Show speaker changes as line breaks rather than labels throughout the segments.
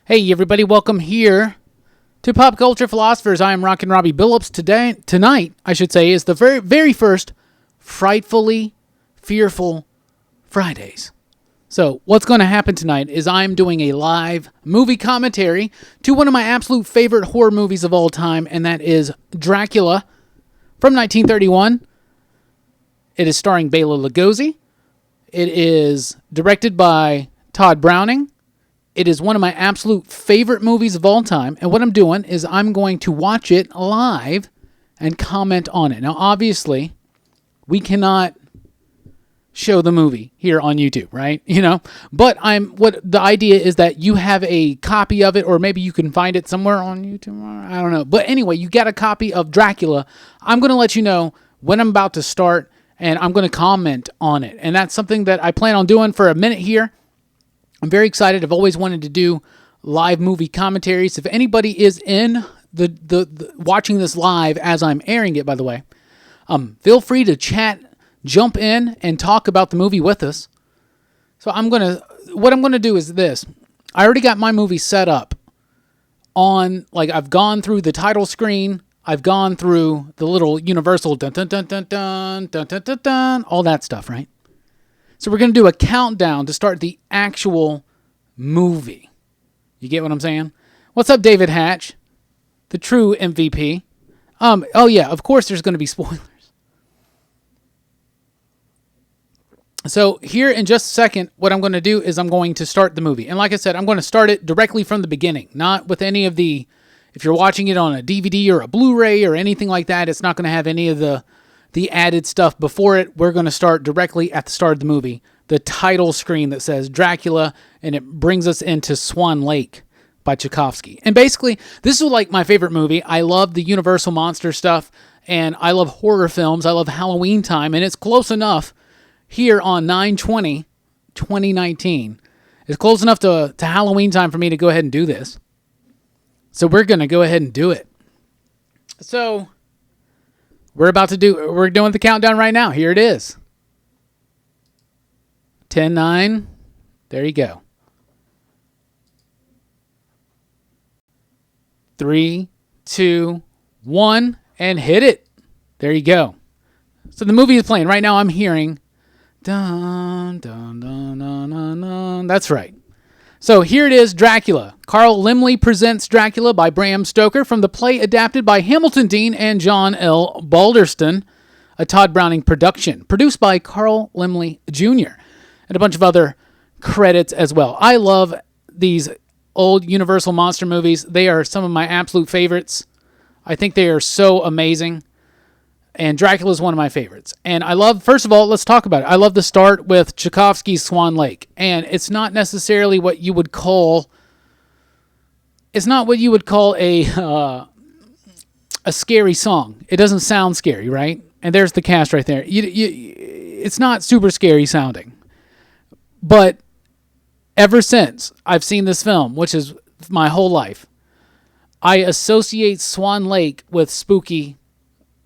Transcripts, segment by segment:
Hey everybody, welcome here to Pop Culture Philosophers. I am Rockin Robbie Billups. Tonight, I should say, is the very first Frightfully Fearful Fridays. So, what's going to happen tonight is I'm doing a live movie commentary to one of my absolute favorite horror movies of all time, and that is Dracula from 1931. It is starring Bela Lugosi. It is directed by Tod Browning. It is one of my absolute favorite movies of all time, and what I'm doing is I'm going to watch it live and comment on it. Now, obviously, we cannot show the movie here on YouTube, right? But the idea is that you have a copy of it, or maybe you can find it somewhere on YouTube. I don't know. But anyway, you got a copy of Dracula. I'm going to let you know when I'm about to start, and I'm going to comment on it. And that's something that I plan on doing for a minute here. I'm very excited. I've always wanted to do live movie commentaries. If anybody is in the watching this live as I'm airing it, by the way, feel free to chat, jump in, and talk about the movie with us. So what I'm gonna do is this. I already got my movie set up on, I've gone through the title screen. I've gone through the little universal dun dun dun dun dun dun dun dun dun, all that stuff, right? So we're going to do a countdown to start the actual movie. You get what I'm saying? What's up, David Hatch? The true MVP. Oh yeah, of course there's going to be spoilers. So here in just a second, what I'm going to do is I'm going to start the movie. And like I said, I'm going to start it directly from the beginning, not with any of the, if you're watching it on a DVD or a Blu-ray or anything like that, it's not going to have any of the added stuff before it. We're going to start directly at the start of the movie, the title screen that says Dracula, and it brings us into Swan Lake by Tchaikovsky. And basically, this is like my favorite movie. I love the Universal monster stuff, and I love horror films. I love Halloween time, and it's close enough here on 9/20/2019. It's close enough to Halloween time for me to go ahead and do this. So we're going to go ahead and do it. So we're doing the countdown right now. Here it is. 10, 9. There you go. 3, 2, 1, and hit it. There you go. So the movie is playing. Right now I'm hearing dun, dun, dun, dun, dun, dun. That's right. So here it is, Dracula. Carl Laemmle presents Dracula by Bram Stoker from the play adapted by Hamilton Dean and John L. Balderston, a Tod Browning production, produced by Carl Laemmle Jr., and a bunch of other credits as well. I love these old Universal monster movies. They are some of my absolute favorites. I think they are so amazing. And Dracula is one of my favorites. And I love, first of all, let's talk about it. I love the start with Tchaikovsky's Swan Lake. And it's not necessarily what you would call a scary song. It doesn't sound scary, right? And there's the cast right there. It's not super scary sounding. But ever since I've seen this film, which is my whole life, I associate Swan Lake with spooky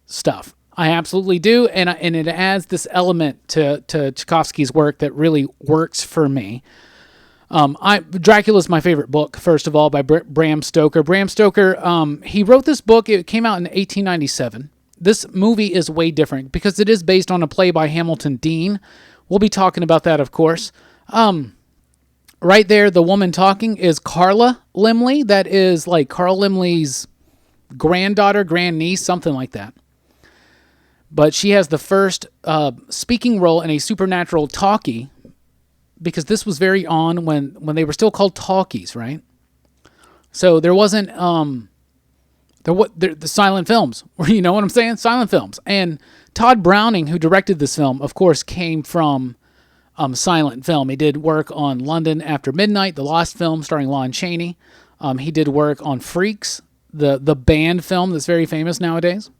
stuff. I absolutely do, and it adds this element to Tchaikovsky's work that really works for me. Dracula is my favorite book, first of all, by Bram Stoker. Bram Stoker, he wrote this book. It came out in 1897. This movie is way different because it is based on a play by Hamilton Dean. We'll be talking about that, of course. Right there, the woman talking is Carla Laemmle. That is like Carl Laemmle's granddaughter, grandniece, something like that. But she has the first speaking role in a supernatural talkie, because this was very on when they were still called talkies, right? So there wasn't the silent films. You know what I'm saying? Silent films. And Tod Browning, who directed this film, of course, came from silent film. He did work on London After Midnight, the Lost film starring Lon Chaney. He did work on Freaks, the band film that's very famous nowadays.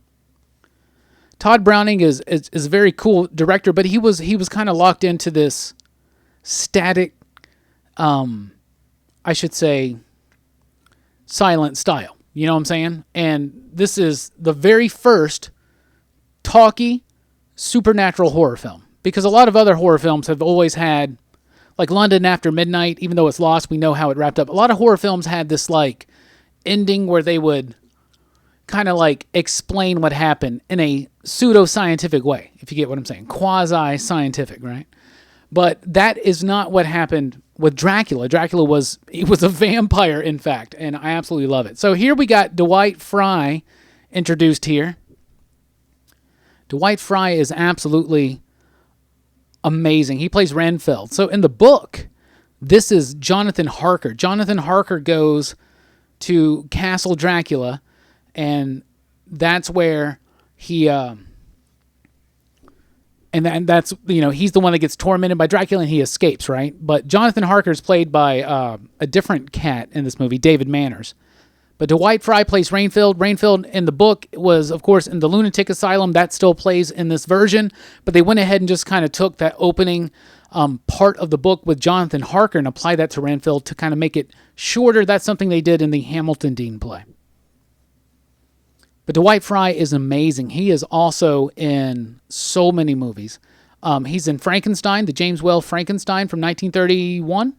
Tod Browning is a very cool director, but he was kind of locked into this static, I should say, silent style. You know what I'm saying? And this is the very first talkie supernatural horror film, because a lot of other horror films have always had like London After Midnight, even though it's lost, we know how it wrapped up. A lot of horror films had this like ending where they would kind of like explain what happened in a pseudo-scientific way, if you get what I'm saying. Quasi-scientific, right? But that is not what happened with Dracula. Dracula was a vampire, in fact, and I absolutely love it. So here we got Dwight Frye introduced here. Dwight Frye is absolutely amazing. He plays Renfield. So in the book, this is Jonathan Harker. Jonathan Harker goes to Castle Dracula, and that's where he and that's, you know, he's the one that gets tormented by Dracula and he escapes, right? But Jonathan Harker is played by a different cat in this movie, David Manners. But Dwight Frye plays Renfield. Renfield in the book was, of course, in the lunatic asylum. That still plays in this version. But they went ahead and just kind of took that opening part of the book with Jonathan Harker and applied that to Renfield to kind of make it shorter. That's something they did in the Hamilton Dean play. But Dwight Frye is amazing. He is also in so many movies. He's in Frankenstein, the James Whale Frankenstein from 1931,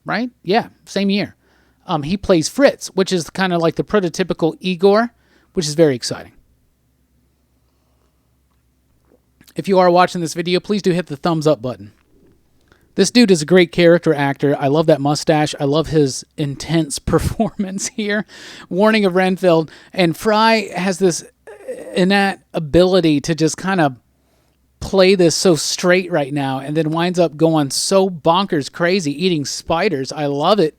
right? Yeah, same year. He plays Fritz, which is kind of like the prototypical Igor, which is very exciting. If you are watching this video, please do hit the thumbs up button. This dude is a great character actor. I love that mustache. I love his intense performance here. Warning of Renfield. And Frye has this innate ability to just kind of play this so straight right now and then winds up going so bonkers crazy, eating spiders. I love it.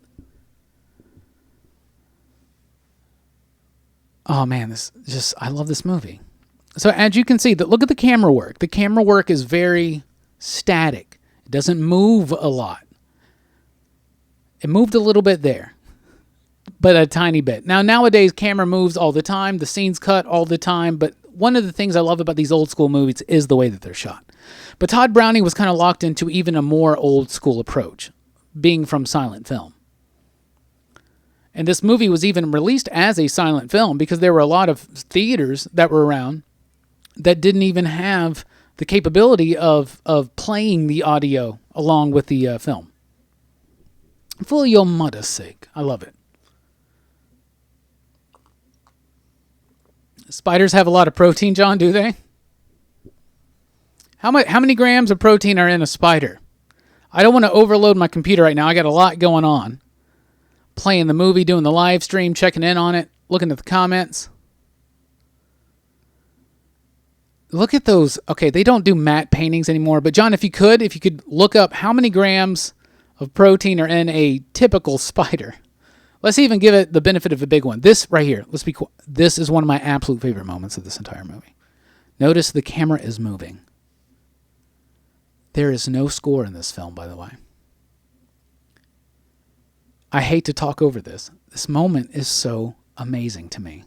Oh man, I love this movie. So as you can see, look at the camera work. The camera work is very static. It doesn't move a lot. It moved a little bit there, but a tiny bit. Now, nowadays, camera moves all the time. The scene's cut all the time. But one of the things I love about these old school movies is the way that they're shot. But Tod Browning was kind of locked into even a more old school approach, being from silent film. And this movie was even released as a silent film because there were a lot of theaters that were around that didn't even have the capability of playing the audio along with the film. For your mother's sake. I love it. Spiders have a lot of protein, John, do they? How many grams of protein are in a spider? I don't want to overload my computer right now. I got a lot going on. Playing the movie, doing the live stream, checking in on it, looking at the comments. Look at those. Okay, they don't do matte paintings anymore. But John, if you could look up how many grams of protein are in a typical spider. Let's even give it the benefit of a big one. This right here. This is one of my absolute favorite moments of this entire movie. Notice the camera is moving. There is no score in this film, by the way. I hate to talk over this. This moment is so amazing to me.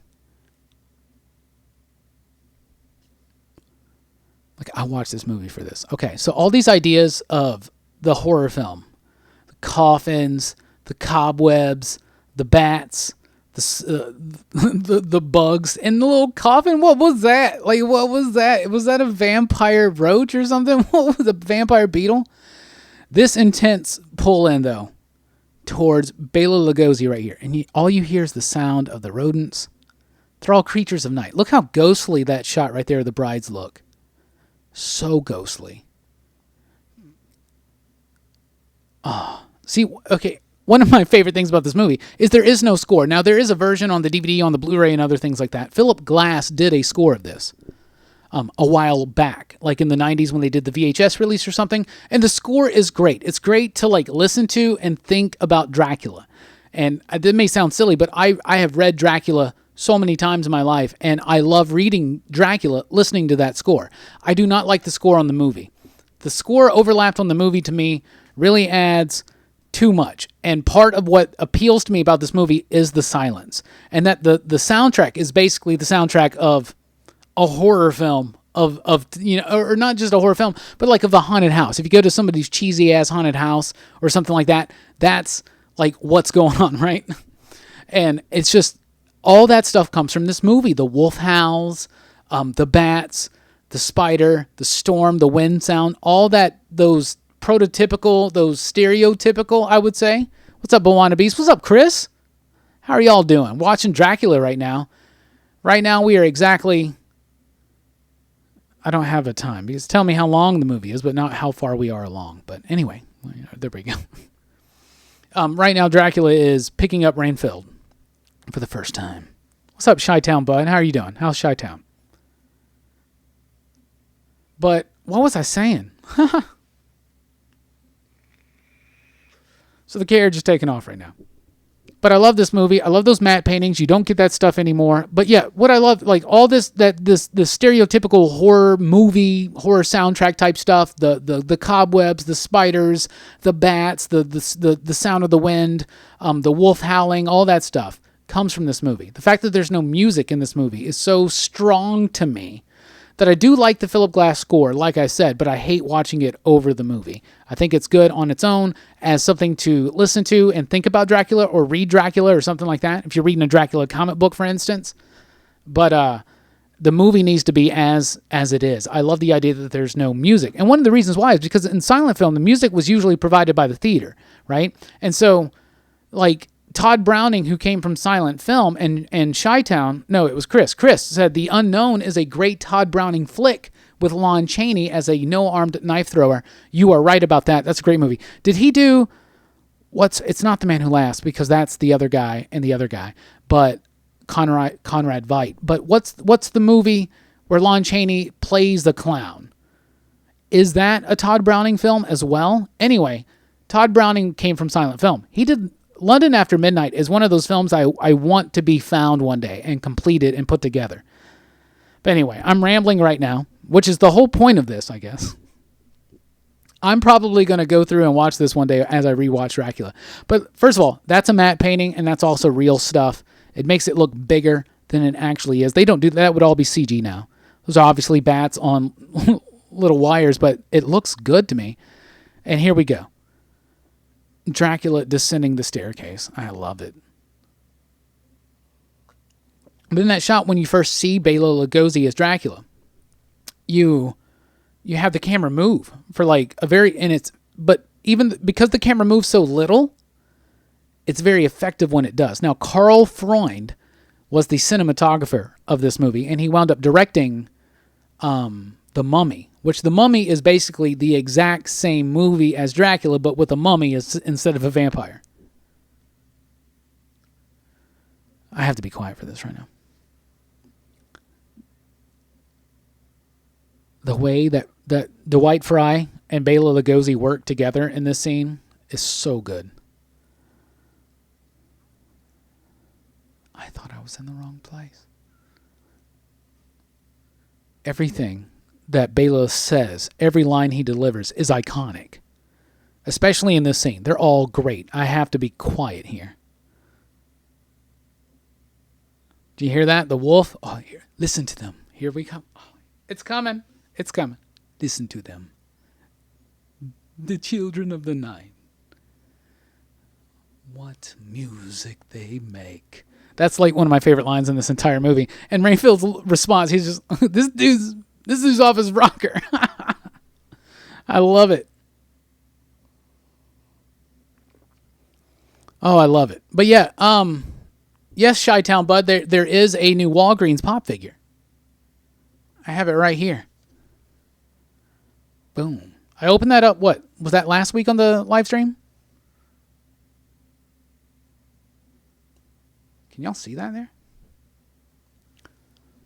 Like, I watched this movie for this. Okay, so all these ideas of the horror film, the coffins, the cobwebs, the bats, the bugs, and the little coffin. What was that? Like, what was that? Was that a vampire roach or something? What was a vampire beetle? This intense pull in, though, towards Bela Lugosi right here. And all you hear is the sound of the rodents. They're all creatures of night. Look how ghostly that shot right there of the brides look. So ghostly. Oh, see, okay. One of my favorite things about this movie is there is no score. Now, there is a version on the DVD, on the Blu-ray, and other things like that. Philip Glass did a score of this a while back, like in the 90s when they did the VHS release or something. And the score is great. It's great to like listen to and think about Dracula. And it may sound silly, but I have read Dracula so many times in my life, and I love reading Dracula, listening to that score. I do not like the score on the movie. The score overlapped on the movie to me really adds too much. And part of what appeals to me about this movie is the silence. And that the soundtrack is basically the soundtrack of a horror film, of you know, or not just a horror film, but like of a haunted house. If you go to somebody's cheesy ass haunted house or something like that, that's like what's going on, right? And it's just all that stuff comes from this movie. The wolf howls, the bats, the spider, the storm, the wind sound, all that, those prototypical, those stereotypical, I would say. What's up, Bawannabes? What's up, Chris? How are y'all doing? Watching Dracula right now. Right now we are exactly... I don't have a time because tell me how long the movie is, but not how far we are along. But anyway, there we go. Right now, Dracula is picking up Rainfield for the first time. What's up, Chi-Town, bud? How are you doing? How's Chi-Town? But what was I saying? So the carriage is taking off right now. But I love this movie. I love those matte paintings. You don't get that stuff anymore. But yeah, what I love, like all this stereotypical horror movie, horror soundtrack type stuff, the cobwebs, the spiders, the bats, the sound of the wind, the wolf howling, all that stuff comes from this movie. The fact that there's no music in this movie is so strong to me that I do like the Philip Glass score, like I said, but I hate watching it over the movie. I think it's good on its own as something to listen to and think about Dracula or read Dracula or something like that, if you're reading a Dracula comic book, for instance. But the movie needs to be as it is. I love the idea that there's no music. And one of the reasons why is because in silent film, the music was usually provided by the theater, right? And so, like... Tod Browning, who came from silent film, and Chi-Town, no, it was Chris. Chris said The Unknown is a great Tod Browning flick with Lon Chaney as a no-armed knife thrower. You are right about that. That's a great movie. Did he do it's not The Man Who Laughs, because that's the other guy and the other guy, but Conrad Veidt. But what's the movie where Lon Chaney plays the clown? Is that a Tod Browning film as well? Anyway, Tod Browning came from silent film. He did... London After Midnight is one of those films I want to be found one day and completed and put together. But anyway, I'm rambling right now, which is the whole point of this, I guess. I'm probably going to go through and watch this one day as I rewatch Dracula. But first of all, that's a matte painting, and that's also real stuff. It makes it look bigger than it actually is. They don't do that. That would all be CG now. Those are obviously bats on little wires, but it looks good to me. And here we go. Dracula descending the staircase. I love it. But in that shot, when you first see Bela Lugosi as Dracula, you have the camera move for like a very, but even because the camera moves so little, it's very effective when it does. Now, Karl Freund was the cinematographer of this movie, and he wound up directing The Mummy, which The Mummy is basically the exact same movie as Dracula, but with a mummy instead of a vampire. I have to be quiet for this right now. The way that Dwight Fry and Bela Lugosi work together in this scene is so good. I thought I was in the wrong place. Everything that Bela says, every line he delivers is iconic. Especially in this scene. They're all great. I have to be quiet here. Do you hear that? The wolf? Oh, here. Listen to them. Here we come. Oh, it's coming. It's coming. Listen to them. The children of the night. What music they make. That's like one of my favorite lines in this entire movie. And Rainfield's response, he's just, this dude's off his rocker. I love it. Oh, I love it. But yeah, yes, Chi-Town Bud, there is a new Walgreens pop figure. I have it right here. Boom. I opened that up, what? Was that last week on the live stream? Can y'all see that there?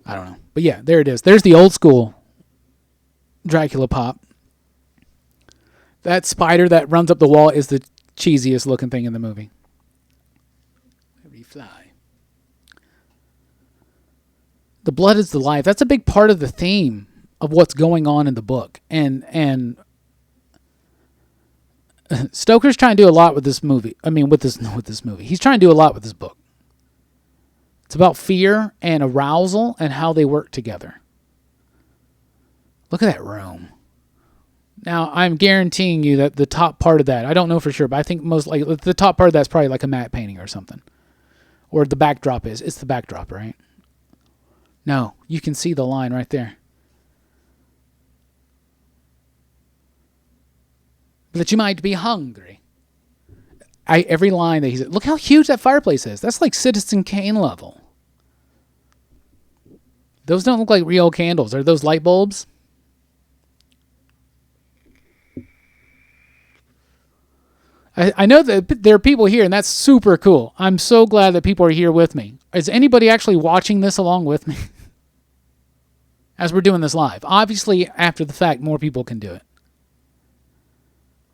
I don't know. But yeah, there it is. There's the old school Dracula pop. That spider that runs up the wall is the cheesiest looking thing in the movie. Wherever you fly. The blood is the life. That's a big part of the theme of what's going on in the book. And Stoker's trying to do a lot with this movie. I mean, with this movie. He's trying to do a lot with this book. It's about fear and arousal and how they work together. Look at that room. Now, I'm guaranteeing you that the top part of that, I don't know for sure, but I think most likely the top part of that's probably like a matte painting or something. Or the backdrop is. It's the backdrop, right? No, you can see the line right there. that you might be hungry. Every line that he said, look how huge that fireplace is. That's like Citizen Kane level. Those don't look like real candles. Are those light bulbs? I know that there are people here, and that's super cool. I'm so glad that people are here with me. Is anybody actually watching this along with me? As we're doing this live. Obviously, after the fact, more people can do it.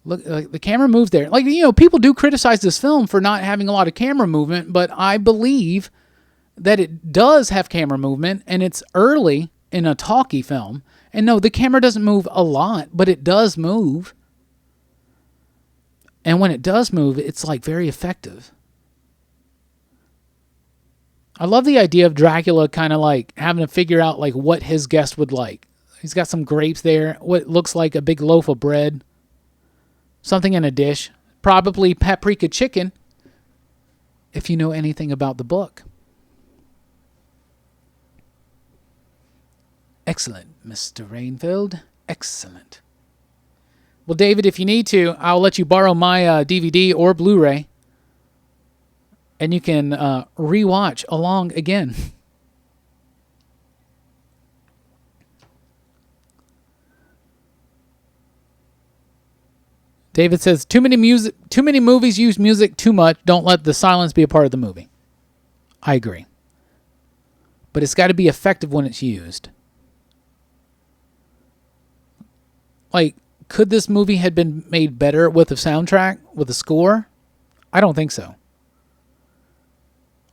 Look, like the camera moves there. Like, people do criticize this film for not having a lot of camera movement, but I believe that it does have camera movement, and it's early in a talkie film. And no, the camera doesn't move a lot, but it does move. And when it does move, it's like very effective. I love the idea of Dracula kind of like having to figure out like what his guest would like. He's got some grapes there, what looks like a big loaf of bread, something in a dish, probably paprika chicken, if you know anything about the book. Excellent, Mr. Rainfield. Excellent. Well, David, if you need to, I'll let you borrow my DVD or Blu-ray, and you can rewatch along again. David says, too many movies use music too much. Don't let the silence be a part of the movie. I agree. But it's got to be effective when it's used. Like, could this movie have been made better with a soundtrack, with a score? I don't think so.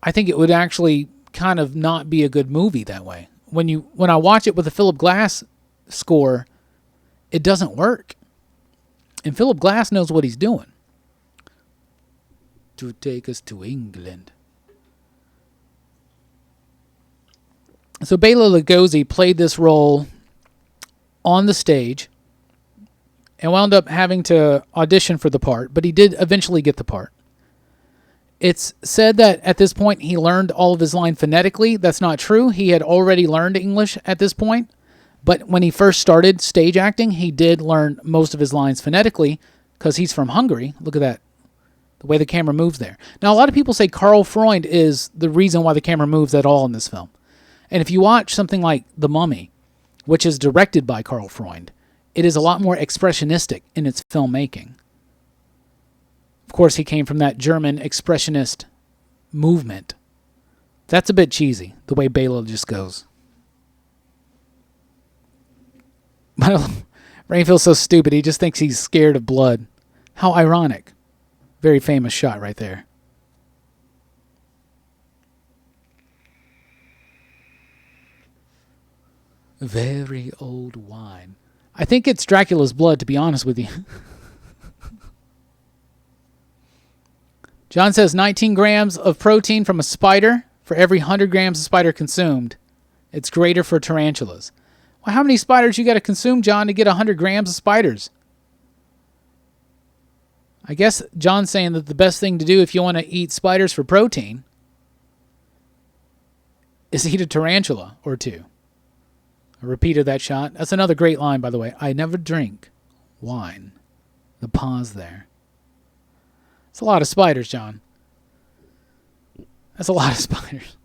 I think it would actually kind of not be a good movie that way. When I watch it with a Philip Glass score, it doesn't work. And Philip Glass knows what he's doing. To take us to England. So Bela Lugosi played this role on the stage and wound up having to audition for the part, but he did eventually get the part. It's said that at this point he learned all of his line phonetically. That's not true. He had already learned English at this point, but when he first started stage acting, he did learn most of his lines phonetically because he's from Hungary. Look at that, the way the camera moves there. Now, a lot of people say Karl Freund is the reason why the camera moves at all in this film. And if you watch something like The Mummy, which is directed by Karl Freund, it is a lot more expressionistic in its filmmaking. Of course, he came from that German expressionist movement. That's a bit cheesy, the way Bela just goes. But Rainfield's so stupid, he just thinks he's scared of blood. How ironic. Very famous shot right there. Very old wine. I think it's Dracula's blood, to be honest with you. John says 19 grams of protein from a spider for every 100 grams a spider consumed. It's greater for tarantulas. Well, how many spiders you got to consume, John, to get 100 grams of spiders? I guess John's saying that the best thing to do if you want to eat spiders for protein is eat a tarantula or two. A repeat of that shot. That's another great line, by the way. I never drink wine. The pause there. It's a lot of spiders, John. That's a lot of spiders.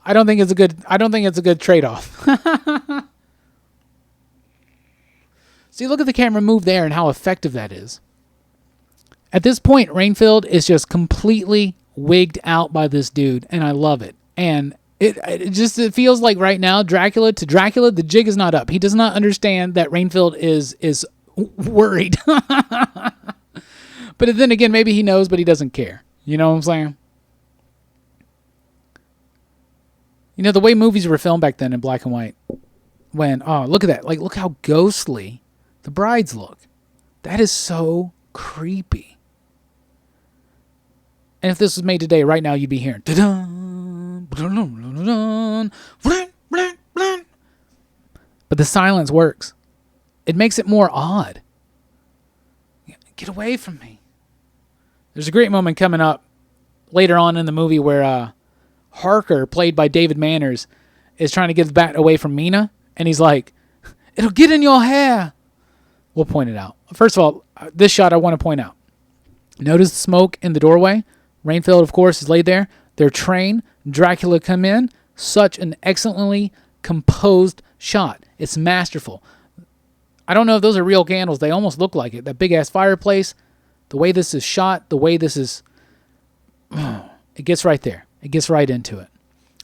I don't think it's a good trade-off. See, look at the camera move there and how effective that is. At this point, Rainfield is just completely wigged out by this dude, and I love it. And it feels like right now, Dracula, the jig is not up. He does not understand that Rainfield is worried. But then again, maybe he knows, but he doesn't care. You know what I'm saying? You know, the way movies were filmed back then in black and white. Look at that. Like, look how ghostly the brides look. That is so creepy. And if this was made today, right now, you'd be hearing... But the silence works. It makes it more odd. Get away from me. There's a great moment coming up later on in the movie where Harker, played by David Manners, is trying to get the bat away from Mina. And he's like, it'll get in your hair. we'll point it out. First of all, this shot I want to point out. Notice the smoke in the doorway. Renfield, of course, is laid there. Their train, Dracula come in. Such an excellently composed shot. It's masterful. I don't know if those are real candles. They almost look like it. That big-ass fireplace, the way this is shot, the way this is... it gets right there. It gets right into it.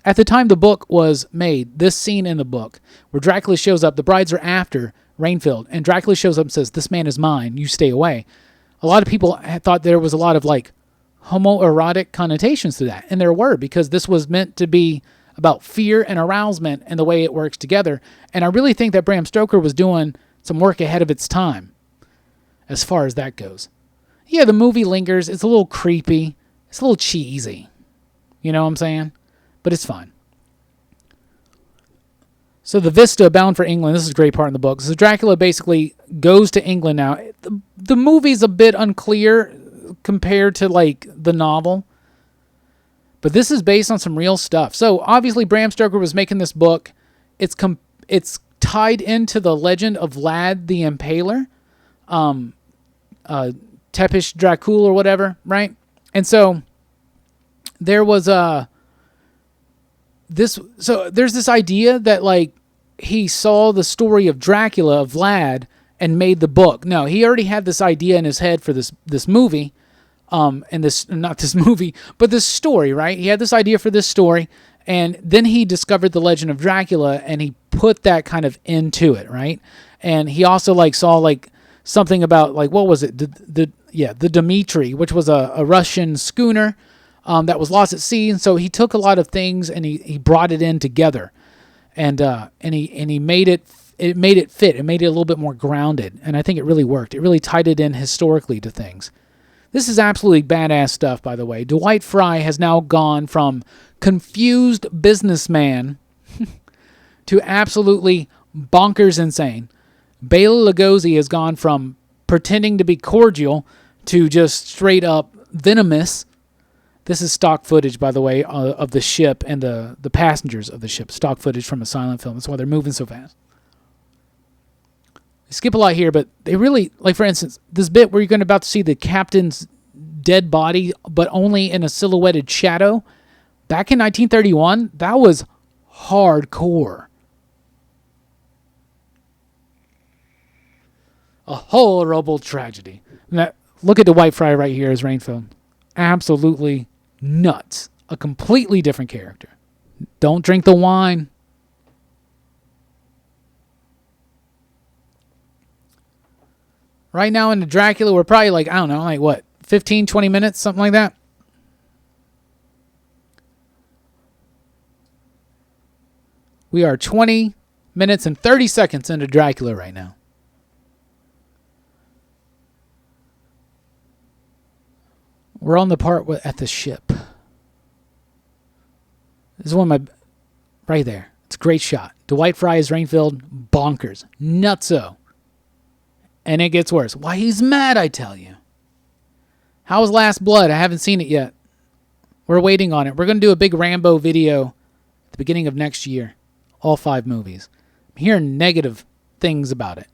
At the time the book was made, this scene in the book, where Dracula shows up, the brides are after Renfield, and Dracula shows up and says, "This man is mine, you stay away." A lot of people thought there was a lot of, like, homoerotic connotations to that, and there were, because this was meant to be about fear and arousement and the way it works together, and I really think that Bram Stoker was doing some work ahead of its time, as far as that goes. Yeah, the movie lingers, it's a little creepy, it's a little cheesy, you know what I'm saying? But it's fine. So the Vista, bound for England, this is a great part in the book. So Dracula basically goes to England now. The movie's a bit unclear compared to, like, the novel. But this is based on some real stuff. So obviously Bram Stoker was making this book. It's tied into the legend of Vlad the Impaler. Tepish Dracul or whatever, right? And so there was there's this idea that, like, he saw the story of Dracula, of Vlad, and made the book. No, he already had this idea in his head for this movie, and this, not this movie, but this story, right? He had this idea for this story, and then he discovered the legend of Dracula, and he put that kind of into it, right? And he also, like, saw, like, something about, like, what was it? The Dmitri, which was a Russian schooner that was lost at sea, and so he took a lot of things and he brought it in together, and he made it fit. It made it a little bit more grounded, and I think it really worked. It really tied it in historically to things. This is absolutely badass stuff, by the way. Dwight Fry has now gone from confused businessman to absolutely bonkers insane. Bela Lugosi has gone from pretending to be cordial to just straight up venomous. This is stock footage, by the way, of the ship and the passengers of the ship. Stock footage from a silent film. That's why they're moving so fast. They skip a lot here, but they really, like, for instance, this bit where you're about to see the captain's dead body, but only in a silhouetted shadow. Back in 1931, that was hardcore. A horrible tragedy. Now, look at Dwight Fry right here as Renfield. Absolutely nuts. A completely different character. Don't drink the wine. Right now in the Dracula, we're probably like, I don't know, like what, 15, 20 minutes, something like that? We are 20 minutes and 30 seconds into Dracula right now. We're on the part at the ship. This is one of my... Right there. It's a great shot. Dwight Fry is Renfield. Bonkers. Nutso. And it gets worse. Why, he's mad, I tell you. How's Last Blood? I haven't seen it yet. We're waiting on it. We're going to do a big Rambo video at the beginning of next year. All 5 movies. I'm hearing negative things about it.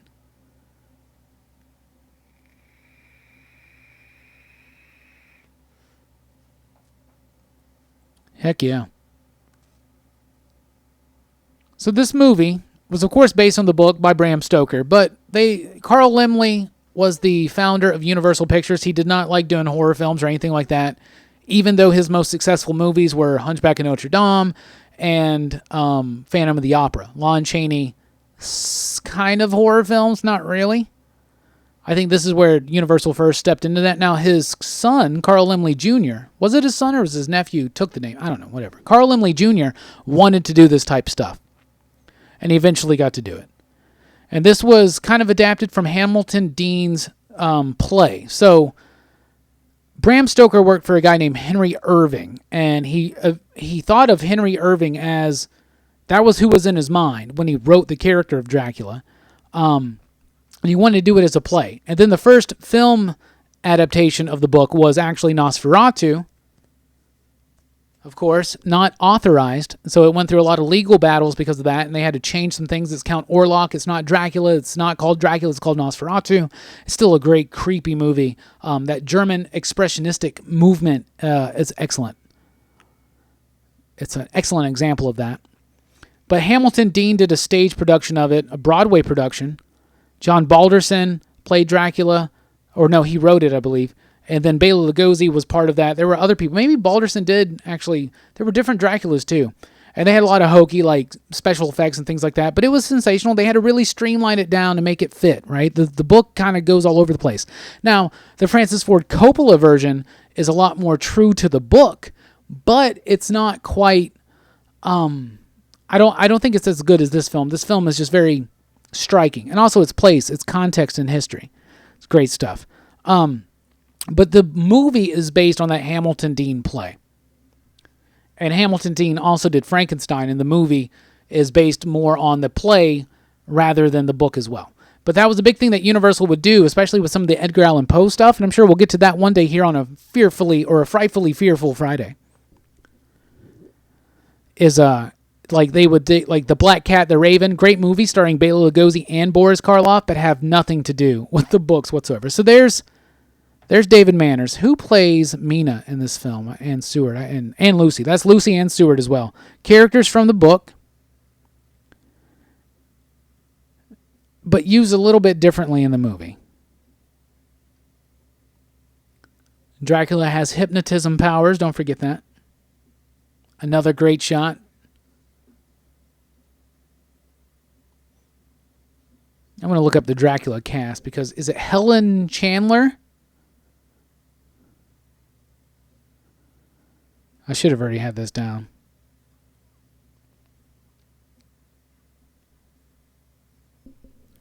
Heck yeah. So this movie was, of course, based on the book by Bram Stoker, but Carl Laemmle was the founder of Universal Pictures. He did not like doing horror films or anything like that, even though his most successful movies were Hunchback of Notre Dame and Phantom of the Opera. Lon Chaney, kind of horror films, not really. I think this is where Universal first stepped into that. Now, his son, Carl Laemmle Jr., was it his son or was his nephew took the name? I don't know, whatever. Carl Laemmle Jr. wanted to do this type of stuff, and he eventually got to do it. And this was kind of adapted from Hamilton Dean's play. So Bram Stoker worked for a guy named Henry Irving, and he thought of Henry Irving as that was who was in his mind when he wrote the character of Dracula. And he wanted to do it as a play. And then the first film adaptation of the book was actually Nosferatu. of course, not authorized. So it went through a lot of legal battles because of that, and they had to change some things. It's Count Orlok. It's not Dracula. It's not called Dracula. It's called Nosferatu. It's still a great, creepy movie. That German expressionistic movement is excellent. It's an excellent example of that. But Hamilton Dean did a stage production of it, a Broadway production. John Balderson played Dracula. Or no, he wrote it, I believe. And then Bela Lugosi was part of that. There were other people. Maybe Balderson did, actually. There were different Draculas, too. And they had a lot of hokey, like, special effects and things like that. But it was sensational. They had to really streamline it down to make it fit, right? The book kind of goes all over the place. Now, the Francis Ford Coppola version is a lot more true to the book. But it's not quite... I don't think it's as good as this film. This film is just very striking. And also its place, its context and history. It's great stuff. But the movie is based on that Hamilton Dean play. And Hamilton Dean also did Frankenstein, and the movie is based more on the play rather than the book as well. But that was a big thing that Universal would do, especially with some of the Edgar Allan Poe stuff, and I'm sure we'll get to that one day here on a frightfully fearful Friday. Like they would like The Black Cat, The Raven, great movie starring Bela Lugosi and Boris Karloff, but have nothing to do with the books whatsoever. So there's David Manners, who plays Mina in this film, and Seward, and Lucy. That's Lucy and Seward as well. Characters from the book, but used a little bit differently in the movie. Dracula has hypnotism powers, don't forget that. Another great shot. I'm going to look up the Dracula cast, because is it Helen Chandler? I should have already had this down.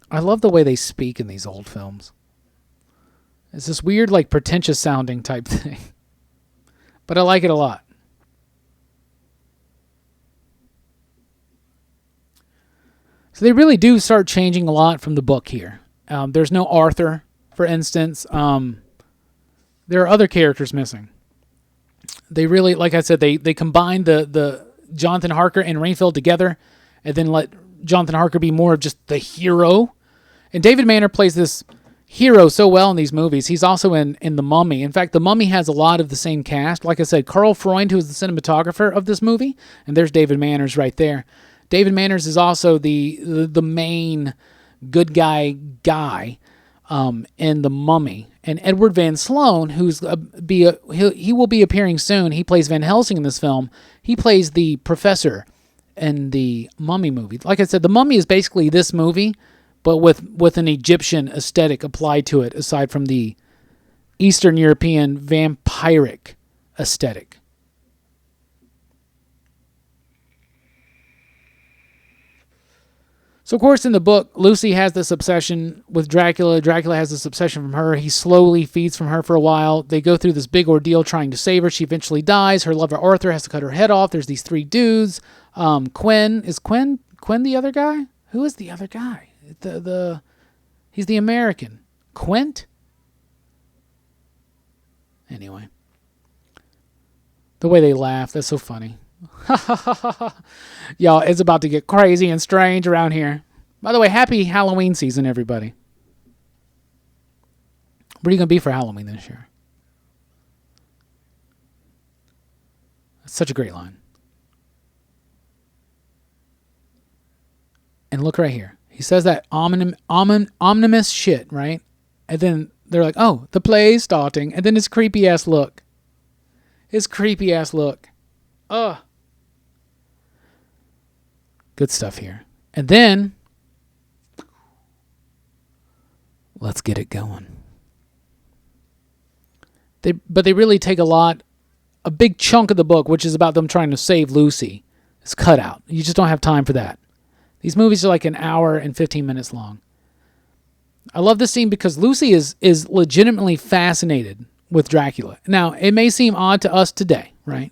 I love the way they speak in these old films. It's this weird, like, pretentious sounding type thing. But I like it a lot. So they really do start changing a lot from the book here. There's no Arthur, for instance. There are other characters missing. They really, like I said, they combined the Jonathan Harker and Rainfield together, and then let Jonathan Harker be more of just the hero. And David Manner plays this hero so well in these movies. He's also in The Mummy. In fact, The Mummy has a lot of the same cast. Like I said, Carl Freund, who is the cinematographer of this movie, and there's David Manners right there. David Manners is also the main good guy in The Mummy. And Edward Van Sloan, he will be appearing soon. He plays Van Helsing in this film. He plays the professor in the Mummy movie. Like I said, The Mummy is basically this movie, but with an Egyptian aesthetic applied to it, aside from the Eastern European vampiric aesthetic. So, of course, in the book, Lucy has this obsession with Dracula. Dracula has this obsession from her. He slowly feeds from her for a while. They go through this big ordeal trying to save her. She eventually dies. Her lover, Arthur, has to cut her head off. There's these three dudes. Quinn. Is Quinn the other guy? Who is the other guy? He's the American. Quint? Anyway. The way they laugh, that's so funny. Y'all, it's about to get crazy and strange around here. By the way, happy Halloween season, everybody. What are you going to be for Halloween this year? That's such a great line. And look right here. He says that ominous shit, right? And then they're like, oh, the play's starting. And then his creepy ass look. Ugh. Good stuff here. And then, let's get it going. But they really take a big chunk of the book, which is about them trying to save Lucy, is cut out. You just don't have time for that. These movies are like an hour and 15 minutes long. I love this scene because Lucy is legitimately fascinated with Dracula. Now, it may seem odd to us today, right?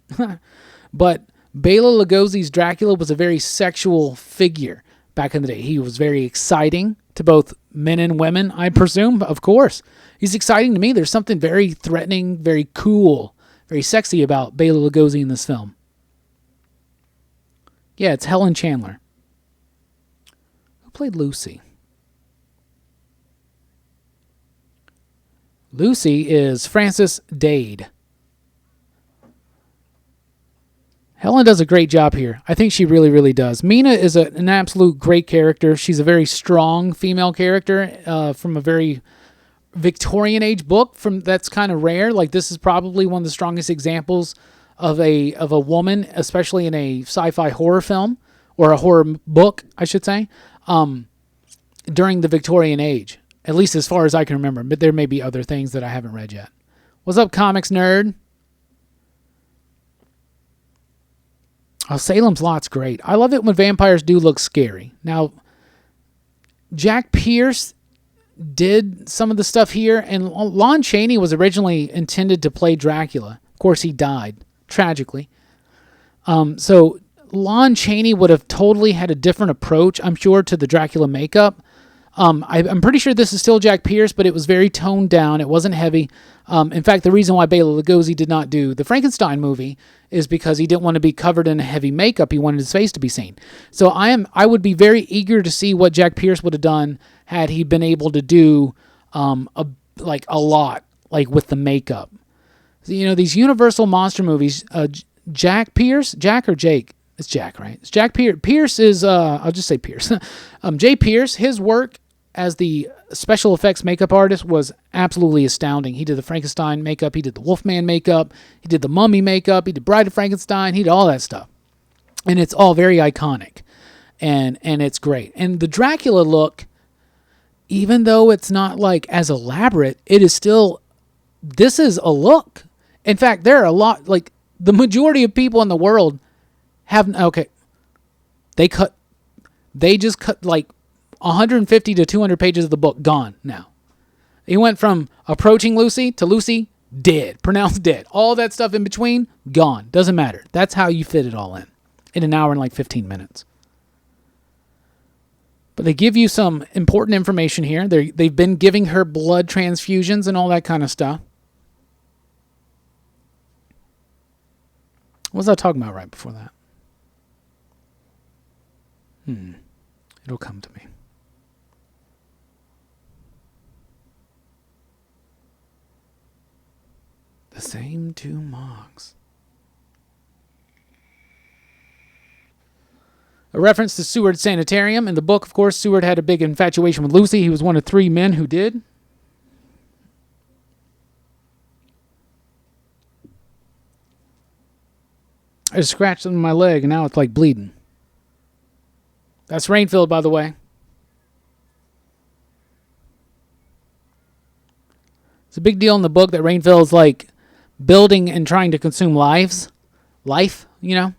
But Bela Lugosi's Dracula was a very sexual figure back in the day. He was very exciting to both men and women, I presume, of course. He's exciting to me. There's something very threatening, very cool, very sexy about Bela Lugosi in this film. Yeah, it's Helen Chandler. Who played Lucy? Lucy is Frances Dade. Helen does a great job here. I think she really, really does. Mina is an absolute great character. She's a very strong female character from a very Victorian age book. That's kind of rare. Like, this is probably one of the strongest examples of a woman, especially in a sci-fi horror film or a horror book, I should say, during the Victorian age. At least as far as I can remember. But there may be other things that I haven't read yet. What's up, comics nerd? Oh, Salem's Lot's great. I love it when vampires do look scary. Now, Jack Pierce did some of the stuff here, and Lon Chaney was originally intended to play Dracula. Of course, he died, tragically. So Lon Chaney would have totally had a different approach, I'm sure, to the Dracula makeup. I'm pretty sure this is still Jack Pierce, but it was very toned down. It wasn't heavy. In fact, the reason why Bela Lugosi did not do the Frankenstein movie is because he didn't want to be covered in heavy makeup. He wanted his face to be seen. So I would be very eager to see what Jack Pierce would have done had he been able to do a lot with the makeup. So, these Universal monster movies. Jack Pierce, Jack or Jake? It's Jack, right? It's Jack Pierce. Pierce is I'll just say Pierce. Jay Pierce. His work as the special effects makeup artist was absolutely astounding. He did the Frankenstein makeup. He did the Wolfman makeup. He did the Mummy makeup. He did Bride of Frankenstein. He did all that stuff. And it's all very iconic. And it's great. And the Dracula look, even though it's not as elaborate, it is still, this is a look. In fact, there are a lot, the majority of people in the world they just cut 150 to 200 pages of the book gone now. He went from approaching Lucy to Lucy dead, pronounced dead. All that stuff in between, gone. Doesn't matter. That's how you fit it all in an hour and 15 minutes. But they give you some important information here. They've been giving her blood transfusions and all that kind of stuff. What was I talking about right before that? It'll come to me. The same two monks. A reference to Seward's sanitarium. In the book, of course, Seward had a big infatuation with Lucy. He was one of 3 men who did. I just scratched on my leg and now it's bleeding. That's Rainfield, by the way. It's a big deal in the book that Rainfield's building and trying to consume life. The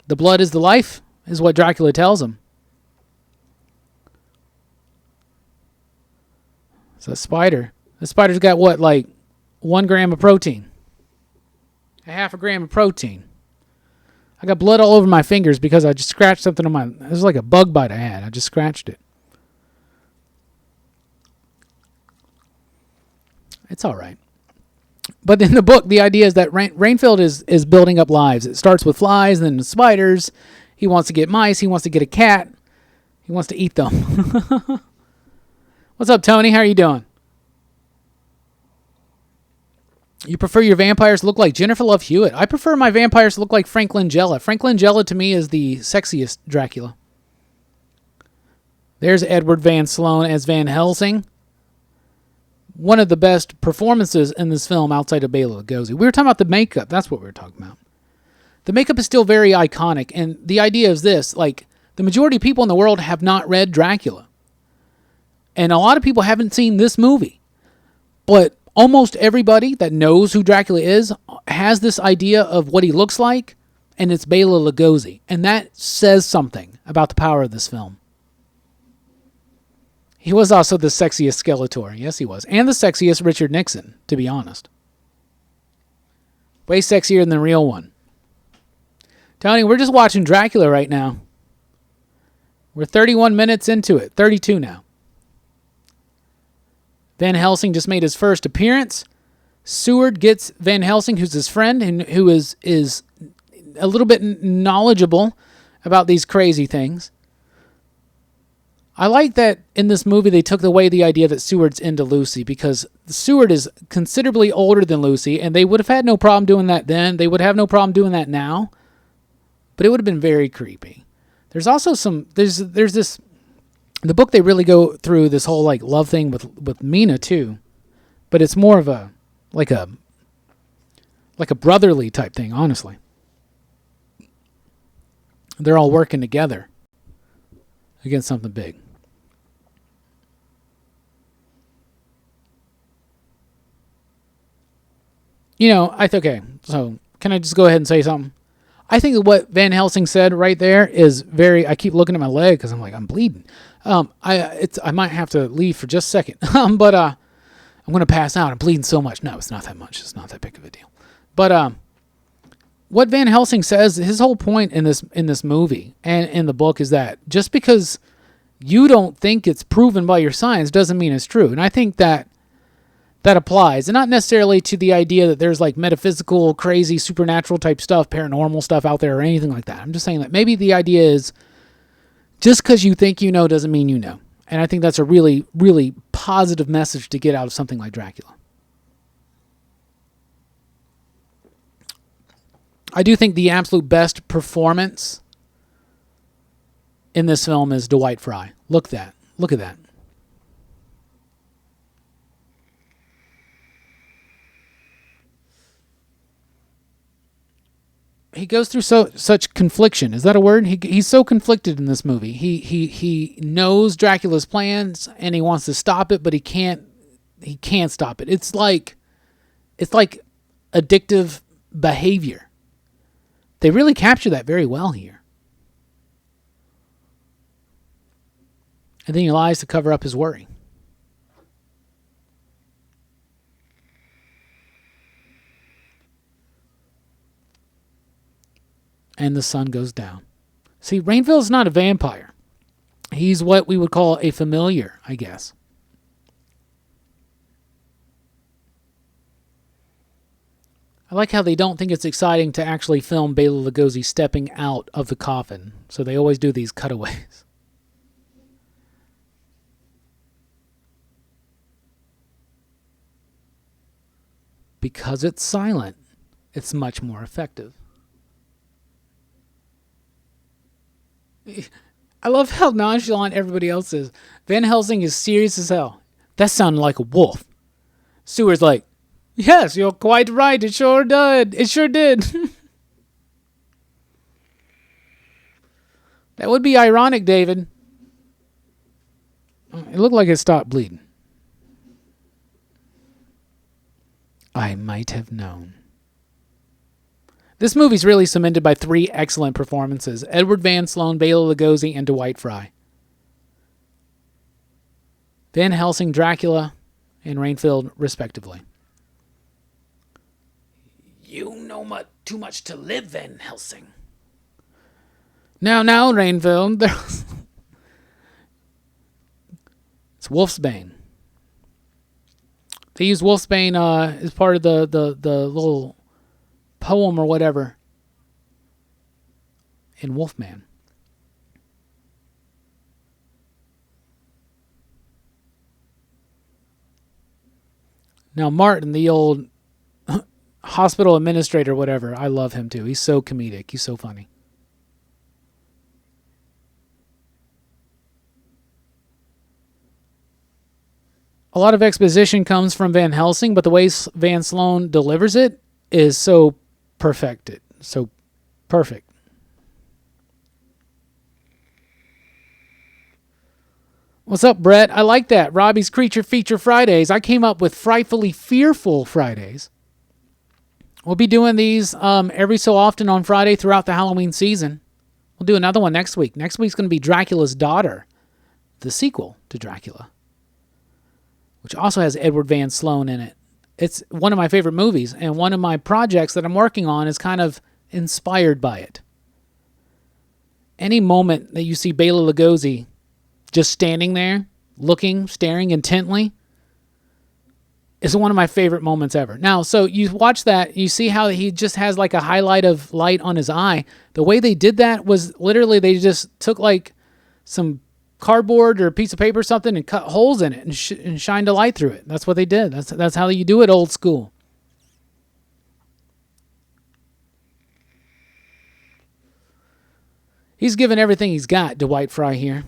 blood is the life, is what Dracula tells him. It's a spider. The spider's got 1 gram of protein. A half a gram of protein. I got blood all over my fingers because I just scratched something on my... It was like a bug bite I had. I just scratched it. It's all right. But in the book, the idea is that Rainfield is building up lives. It starts with flies, then spiders. He wants to get mice. He wants to get a cat. He wants to eat them. What's up, Tony? How are you doing? You prefer your vampires to look like Jennifer Love Hewitt? I prefer my vampires to look like Frank Langella. Frank Langella, to me, is the sexiest Dracula. There's Edward Van Sloan as Van Helsing. One of the best performances in this film outside of Bela Lugosi. We were talking about the makeup. That's what we were talking about. The makeup is still very iconic. And the idea is this. The majority of people in the world have not read Dracula. And a lot of people haven't seen this movie. But almost everybody that knows who Dracula is has this idea of what he looks like, and it's Bela Lugosi. And that says something about the power of this film. He was also the sexiest Skeletor. Yes, he was. And the sexiest Richard Nixon, to be honest. Way sexier than the real one. Tony, we're just watching Dracula right now. We're 31 minutes into it. 32 now. Van Helsing just made his first appearance. Seward gets Van Helsing, who's his friend and who is a little bit knowledgeable about these crazy things. I like that in this movie they took away the idea that Seward's into Lucy, because Seward is considerably older than Lucy, and they would have had no problem doing that then. They would have no problem doing that now, but it would have been very creepy. There's also there's this, in the book they really go through this whole like love thing with Mina too, but it's more of a brotherly type thing, honestly. They're all working together against something big. Okay, so can I just go ahead and say something? I think what Van Helsing said right there is very, I keep looking at my leg because I'm like, I'm bleeding. I might have to leave for just a second, but I'm going to pass out. I'm bleeding so much. No, it's not that much. It's not that big of a deal. But what Van Helsing says, his whole point in this movie and in the book is that just because you don't think it's proven by your science doesn't mean it's true. And I think that applies, and not necessarily to the idea that there's like metaphysical, crazy, supernatural type stuff, paranormal stuff out there or anything like that. I'm just saying that maybe the idea is just because you think you know doesn't mean you know. And I think that's a really, really positive message to get out of something like Dracula. I do think the absolute best performance in this film is Dwight Frye. Look at that. He goes through such confliction. Is that a word? He's so conflicted in this movie. He knows Dracula's plans and he wants to stop it, but he can't stop it. It's like addictive behavior. They really capture that very well here. And then he lies to cover up his worry. And the sun goes down. See, Rainville's not a vampire. He's what we would call a familiar, I guess. I like how they don't think it's exciting to actually film Bela Lugosi stepping out of the coffin. So they always do these cutaways. Because it's silent, it's much more effective. I love how nonchalant everybody else is. Van Helsing is serious as hell. That sounded like a wolf. Seward's like, yes, you're quite right. It sure did. It sure did. That would be ironic, David. It looked like it stopped bleeding. I might have known. This movie's really cemented by three excellent performances: Edward Van Sloan, Bela Lugosi, and Dwight Frye. Van Helsing, Dracula, and Rainfield, respectively. You know too much to live, Van Helsing. Now, Rainfield. It's Wolfsbane. They use Wolfsbane as part of the little poem or whatever in Wolfman. Now Martin, the old hospital administrator, whatever, I love him too. He's so comedic. He's so funny. A lot of exposition comes from Van Helsing, but the way Van Sloan delivers it is so perfected. So perfect. What's up, Brett? I like that. Robbie's Creature Feature Fridays. I came up with Frightfully Fearful Fridays. We'll be doing these every so often on Friday throughout the Halloween season. We'll do another one next week. Next week's going to be Dracula's Daughter, the sequel to Dracula, which also has Edward Van Sloan in it. It's one of my favorite movies, and one of my projects that I'm working on is kind of inspired by it. Any moment that you see Bela Lugosi just standing there, looking, staring intently, is one of my favorite moments ever. Now, so you watch that, you see how he just has like a highlight of light on his eye. The way they did that was literally they just took like some cardboard or a piece of paper or something and cut holes in it and shined a light through it. That's what they did. That's how you do it old school. He's given everything he's got, Dwight Fry here.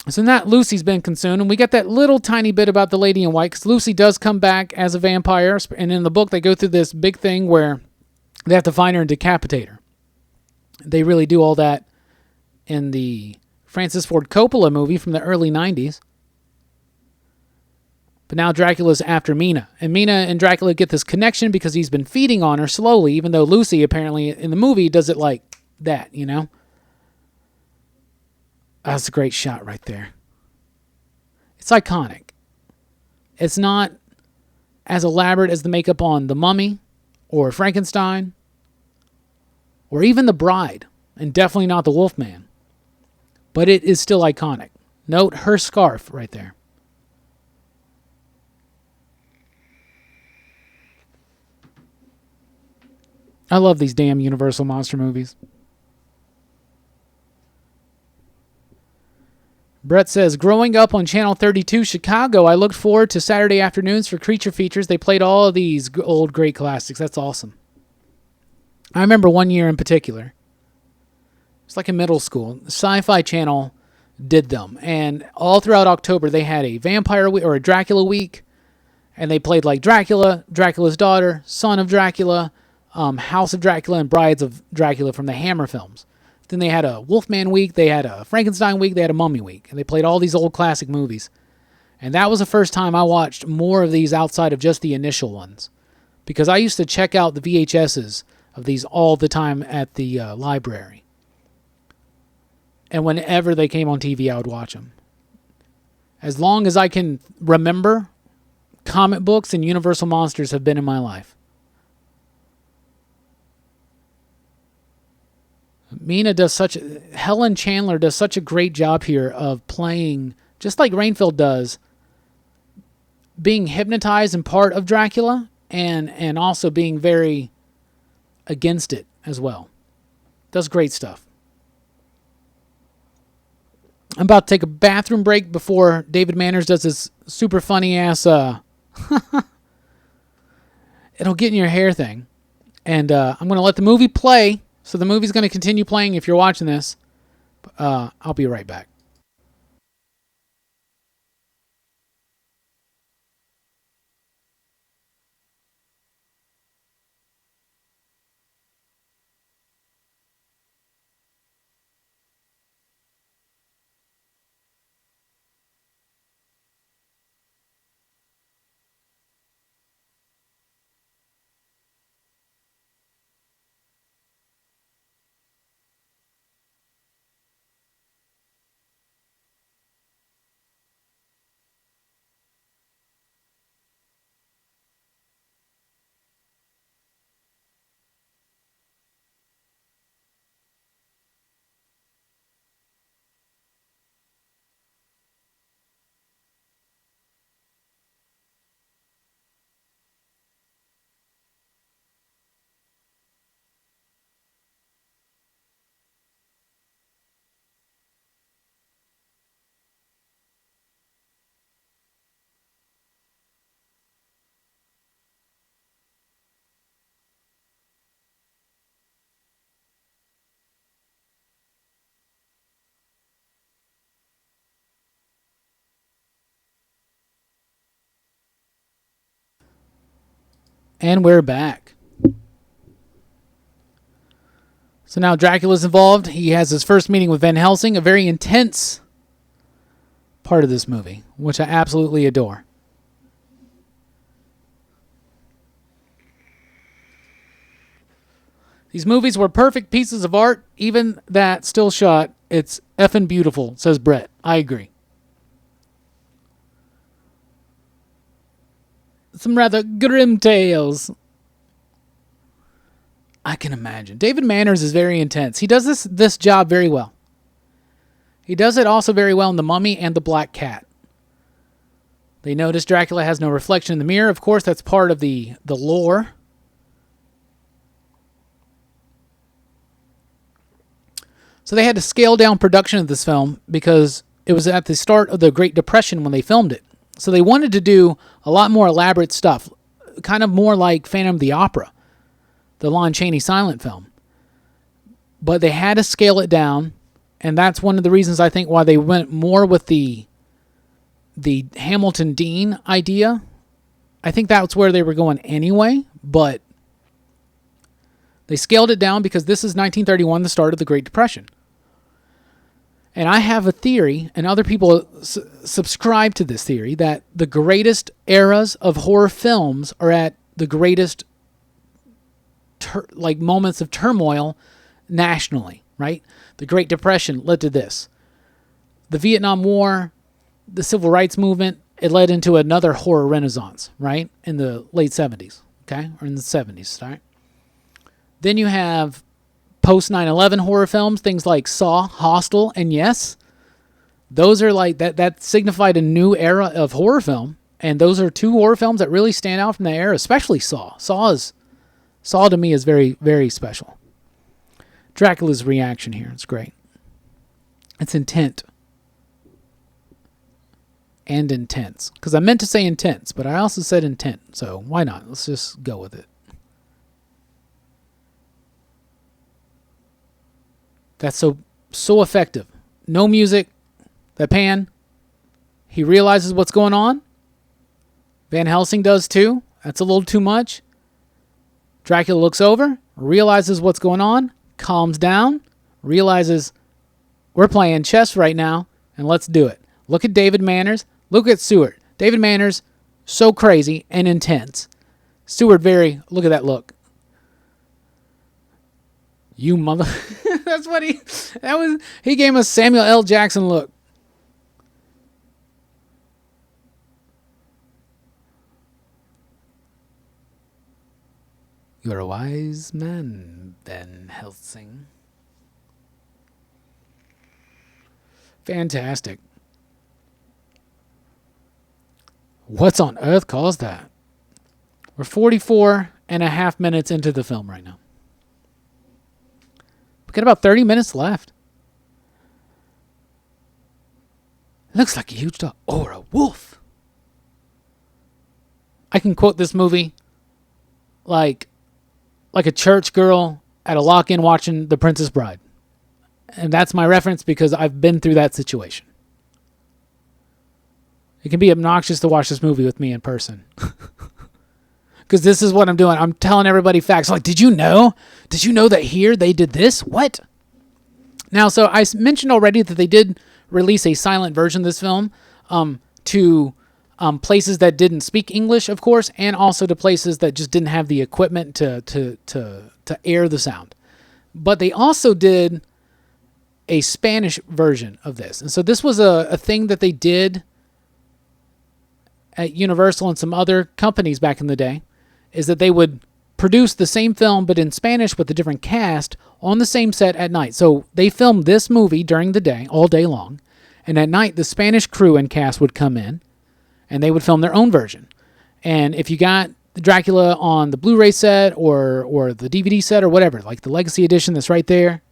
So now Lucy's been consumed, and we get that little tiny bit about the Lady in White, because Lucy does come back as a vampire, and in the book they go through this big thing where they have to find her and decapitate her. They really do all that in the Francis Ford Coppola movie from the early 90s. But now Dracula's after Mina, and Mina and Dracula get this connection because he's been feeding on her slowly, even though Lucy apparently in the movie does it like that, you know? That's a great shot right there. It's iconic. It's not as elaborate as the makeup on The Mummy or Frankenstein or even The Bride, and definitely not The Wolfman. But it is still iconic. Note her scarf right there. I love these damn Universal monster movies. Brett says, growing up on Channel 32 Chicago, I looked forward to Saturday afternoons for creature features. They played all of these old great classics. That's awesome. I remember one year in particular. It's like in middle school. The Sci-Fi Channel did them. And all throughout October, they had a vampire week or a Dracula week. And they played like Dracula, Dracula's Daughter, Son of Dracula, House of Dracula, and Brides of Dracula from the Hammer films. Then they had a Wolfman week, they had a Frankenstein week, they had a Mummy week. And they played all these old classic movies. And that was the first time I watched more of these outside of just the initial ones. Because I used to check out the VHSs of these all the time at the library. And whenever they came on TV, I would watch them. As long as I can remember, comic books and Universal Monsters have been in my life. Helen Chandler does such a great job here of playing, just like Rainfield does, being hypnotized and part of Dracula, and also being very against it as well. Does great stuff. I'm about to take a bathroom break before David Manners does his super funny ass it'll get in your hair thing. And I'm going to let the movie play. So the movie's going to continue playing if you're watching this. I'll be right back. And we're back. So now Dracula's involved. He has his first meeting with Van Helsing, a very intense part of this movie, which I absolutely adore. These movies were perfect pieces of art. Even that still shot, it's effing beautiful, says Brett. I agree. Some rather grim tales. I can imagine. David Manners is very intense. He does this job very well. He does it also very well in The Mummy and The Black Cat. They notice Dracula has no reflection in the mirror. Of course, that's part of the lore. So they had to scale down production of this film because it was at the start of the Great Depression when they filmed it. So they wanted to do a lot more elaborate stuff, kind of more like Phantom of the Opera, the Lon Chaney silent film. But they had to scale it down, and that's one of the reasons I think why they went more with the Hamilton Dean idea. I think that's where they were going anyway, but they scaled it down because this is 1931, the start of the Great Depression. And I have a theory, and other people subscribe to this theory, that the greatest eras of horror films are at the greatest moments of turmoil nationally, right? The Great Depression led to this. The Vietnam War, the Civil Rights Movement, it led into another horror renaissance, right? In the late 70s, okay? Or in the 70s, right? Then you have post 9/11 horror films, things like Saw, Hostel, and Yes. Those are like, that signified a new era of horror film. And those are two horror films that really stand out from that era, especially Saw. Saw to me is very, very special. Dracula's reaction here, it's great. It's intent. And intense. Because I meant to say intense, but I also said intent. So why not? Let's just go with it. That's so effective. No music. That pan. He realizes what's going on. Van Helsing does too. That's a little too much. Dracula looks over, realizes what's going on, calms down, realizes we're playing chess right now, and let's do it. Look at David Manners. Look at Stewart. David Manners, so crazy and intense. Stewart, look at that look. You mother. That's what he gave us Samuel L. Jackson look. You're a wise man, Van Helsing. Fantastic. What's on earth caused that? We're 44 and a half minutes into the film right now. We got about 30 minutes left. Looks like a huge dog or a wolf. I can quote this movie like a church girl at a lock-in watching The Princess Bride. And that's my reference because I've been through that situation. It can be obnoxious to watch this movie with me in person. Because this is what I'm doing. I'm telling everybody facts. Like, did you know? Did you know that here they did this? What? Now, so I mentioned already that they did release a silent version of this film to places that didn't speak English, of course, and also to places that just didn't have the equipment to air the sound. But they also did a Spanish version of this. And so this was a thing that they did at Universal and some other companies back in the day, is that they would produce the same film but in Spanish with a different cast on the same set at night. So they filmed this movie during the day, all day long, and at night the Spanish crew and cast would come in and they would film their own version. And if you got Dracula on the Blu-ray set or the DVD set or whatever, like the Legacy Edition that's right there,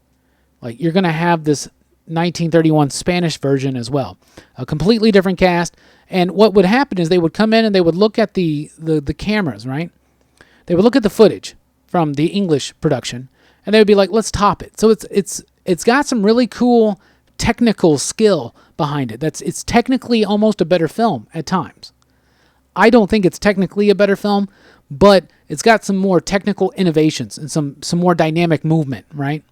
like you're going to have this 1931 Spanish version as well. A completely different cast. And what would happen is they would come in and they would look at the cameras, right? They would look at the footage from the English production and they would be like, let's top it. So it's got some really cool technical skill behind it. It's technically almost a better film at times. I don't think it's technically a better film, but it's got some more technical innovations and some more dynamic movement, right?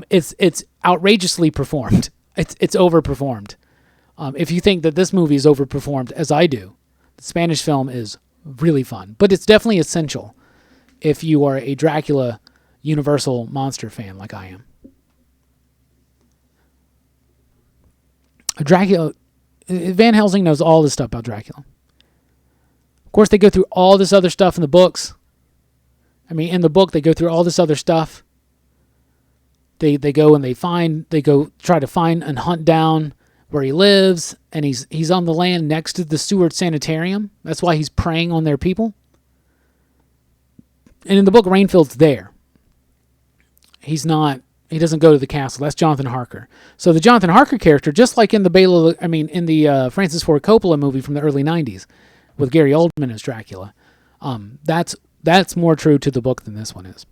It's outrageously performed. It's overperformed. If you think that this movie is overperformed, as I do, the Spanish film is really fun. But it's definitely essential if you are a Dracula Universal monster fan like I am. Dracula, Van Helsing knows all this stuff about Dracula. Of course, they go through all this other stuff in the books. I mean, in the book, they go through all this other stuff. They go and they go try to find and hunt down where he lives, and he's on the land next to the Seward Sanitarium. That's why he's preying on their people. And in the book, Rainfield's there. He doesn't go to the castle. That's Jonathan Harker. So the Jonathan Harker character, just like in the Francis Ford Coppola movie from the early 90s with Gary Oldman as Dracula, that's more true to the book than this one is.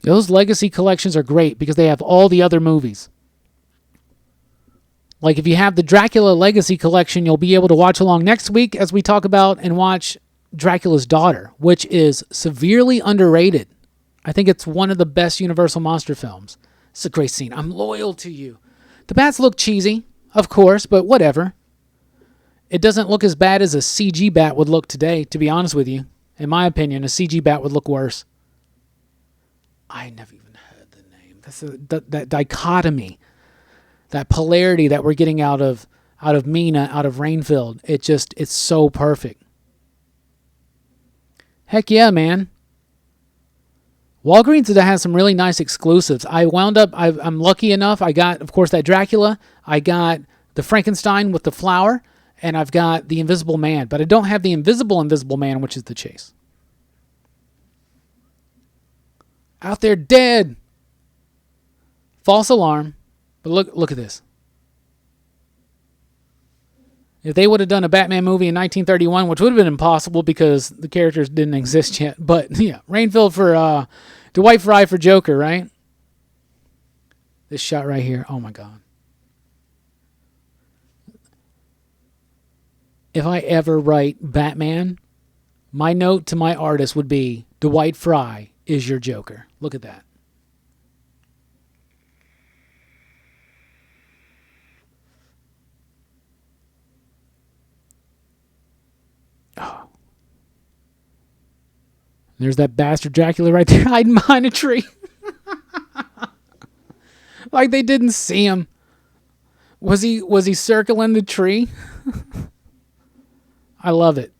Those legacy collections are great because they have all the other movies. Like if you have the Dracula Legacy Collection, you'll be able to watch along next week as we talk about and watch Dracula's Daughter, which is severely underrated. I think it's one of the best Universal monster films. It's a great scene. I'm loyal to you. The bats look cheesy, of course, but whatever. It doesn't look as bad as a CG bat would look today, to be honest with you. In my opinion, a CG bat would look worse. I never even heard the name. That's that dichotomy, that polarity that we're getting out of Mina, out of Rainfield. It's so perfect. Heck yeah, man. Walgreens has some really nice exclusives. I'm lucky enough. I got, of course, that Dracula. I got the Frankenstein with the flower, and I've got the Invisible Man. But I don't have the Invisible Man, which is the Chase. Out there dead. False alarm. But look at this. If they would have done a Batman movie in 1931, which would have been impossible because the characters didn't exist yet. But yeah, Rainfield for Dwight Frye for Joker, right? This shot right here. Oh my God. If I ever write Batman, my note to my artist would be Dwight Frye is your Joker. Look at that. Oh. There's that bastard Dracula right there hiding behind a tree. Like they didn't see him. Was he circling the tree? I love it.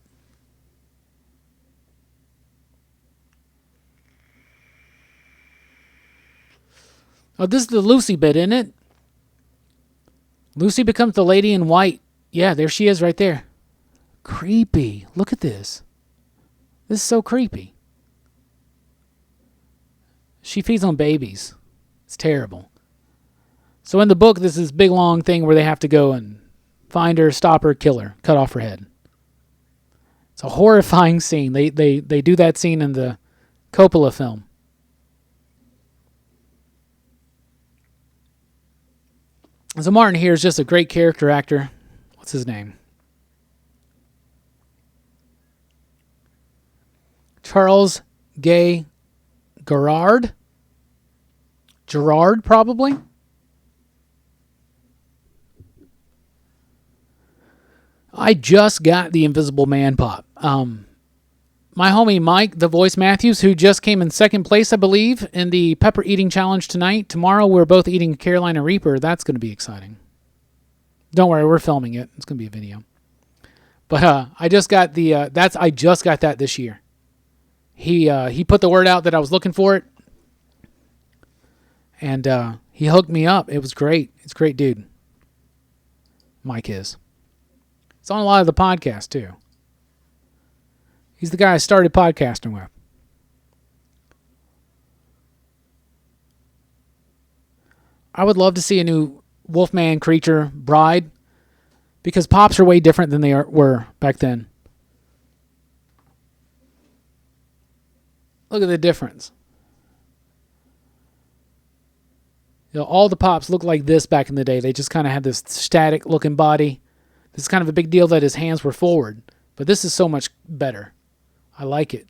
Oh, this is the Lucy bit, isn't it? Lucy becomes the lady in white. Yeah, there she is right there. Creepy. Look at this. This is so creepy. She feeds on babies. It's terrible. So in the book, there's this big long thing where they have to go and find her, stop her, kill her, cut off her head. It's a horrifying scene. They do that scene in the Coppola film. So Martin here is just a great character actor. What's his name? Charles Gay Gerard? Gerard, probably? I just got the Invisible Man pop. My homie Mike, the voice Matthews, who just came in second place, I believe, in the pepper eating challenge tonight. Tomorrow we're both eating Carolina Reaper. That's going to be exciting. Don't worry, we're filming it. It's going to be a video. But I just got I just got that this year. He put the word out that I was looking for it, and he hooked me up. It was great. It's a great dude. Mike is. It's on a lot of the podcasts too. He's the guy I started podcasting with. I would love to see a new Wolfman creature bride because pops are way different than they were back then. Look at the difference. You know, all the pops looked like this back in the day. They just kind of had this static looking body. This is kind of a big deal that his hands were forward. But this is so much better. I like it.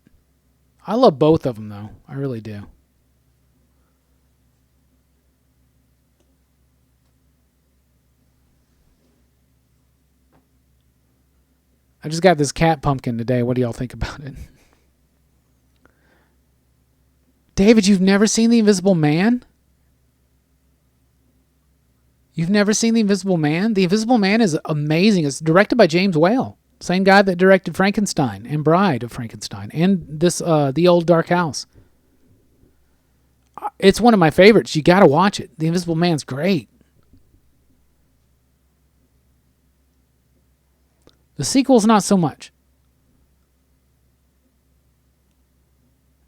I love both of them, though. I really do. I just got this cat pumpkin today. What do y'all think about it? David, you've never seen The Invisible Man? You've never seen The Invisible Man? The Invisible Man is amazing. It's directed by James Whale. Same guy that directed Frankenstein and Bride of Frankenstein and this The Old Dark House. It's one of my favorites. You got to watch it. The Invisible Man's great. The sequel's not so much.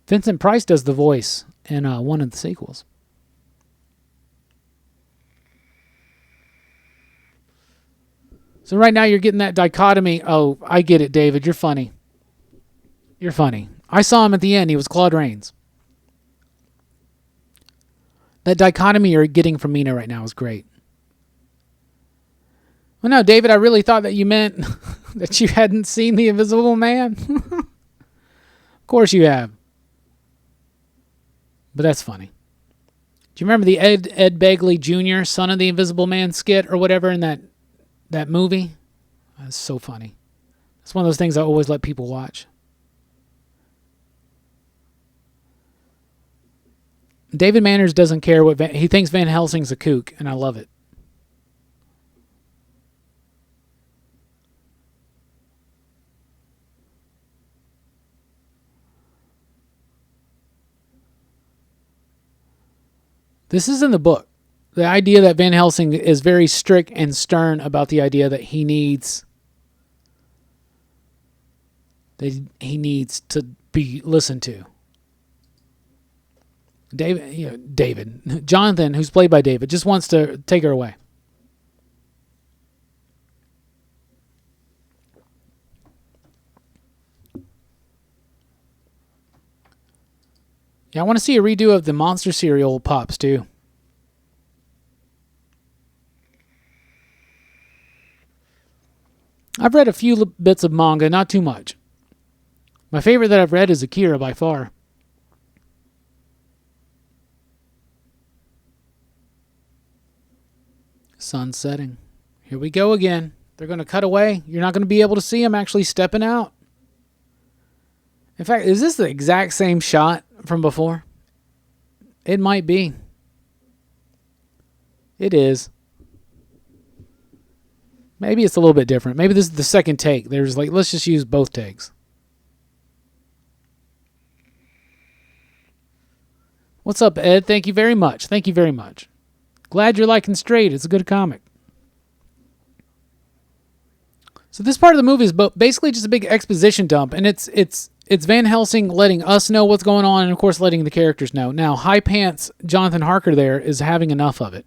Vincent Price does the voice in one of the sequels. So right now you're getting that dichotomy. Oh, I get it, David. You're funny. You're funny. I saw him at the end. He was Claude Rains. That dichotomy you're getting from Mina right now is great. Well, no, David, I really thought that you meant that you hadn't seen The Invisible Man. Of course you have. But that's funny. Do you remember the Ed Begley Jr., Son of the Invisible Man skit or whatever in that movie? That's so funny. It's one of those things I always let people watch. David Manners doesn't care what he thinks Van Helsing's a kook, and I love it. This is in the book. The idea that Van Helsing is very strict and stern about the idea that he needs to be listened to. Jonathan, who's played by David, just wants to take her away. Yeah, I want to see a redo of the monster cereal pops too. I've read a few bits of manga, not too much. My favorite that I've read is Akira by far. Sun setting. Here we go again. They're going to cut away. You're not going to be able to see them actually stepping out. In fact, is this the exact same shot from before? It might be. It is. Maybe it's a little bit different. Maybe this is the second take. There's like, let's just use both takes. What's up, Ed? Thank you very much. Thank you very much. Glad you're liking Straight. It's a good comic. So this part of the movie is basically just a big exposition dump, and it's Van Helsing letting us know what's going on, and of course letting the characters know. Now, High Pants Jonathan Harker there is having enough of it.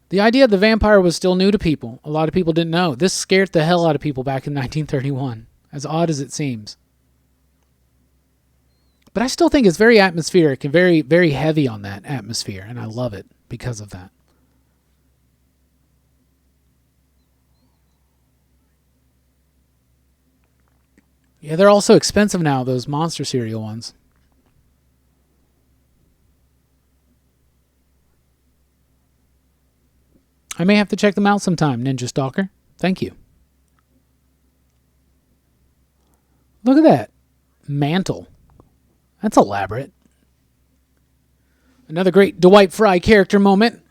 The idea of the vampire was still new to people. A lot of people didn't know. This scared the hell out of people back in 1931, as odd as it seems. But I still think it's very atmospheric and very, very heavy on that atmosphere, and I love it because of that. Yeah, they're also expensive now, those monster cereal ones. I may have to check them out sometime, Ninja Stalker. Thank you. Look at that. Mantle. That's elaborate. Another great Dwight Fry character moment.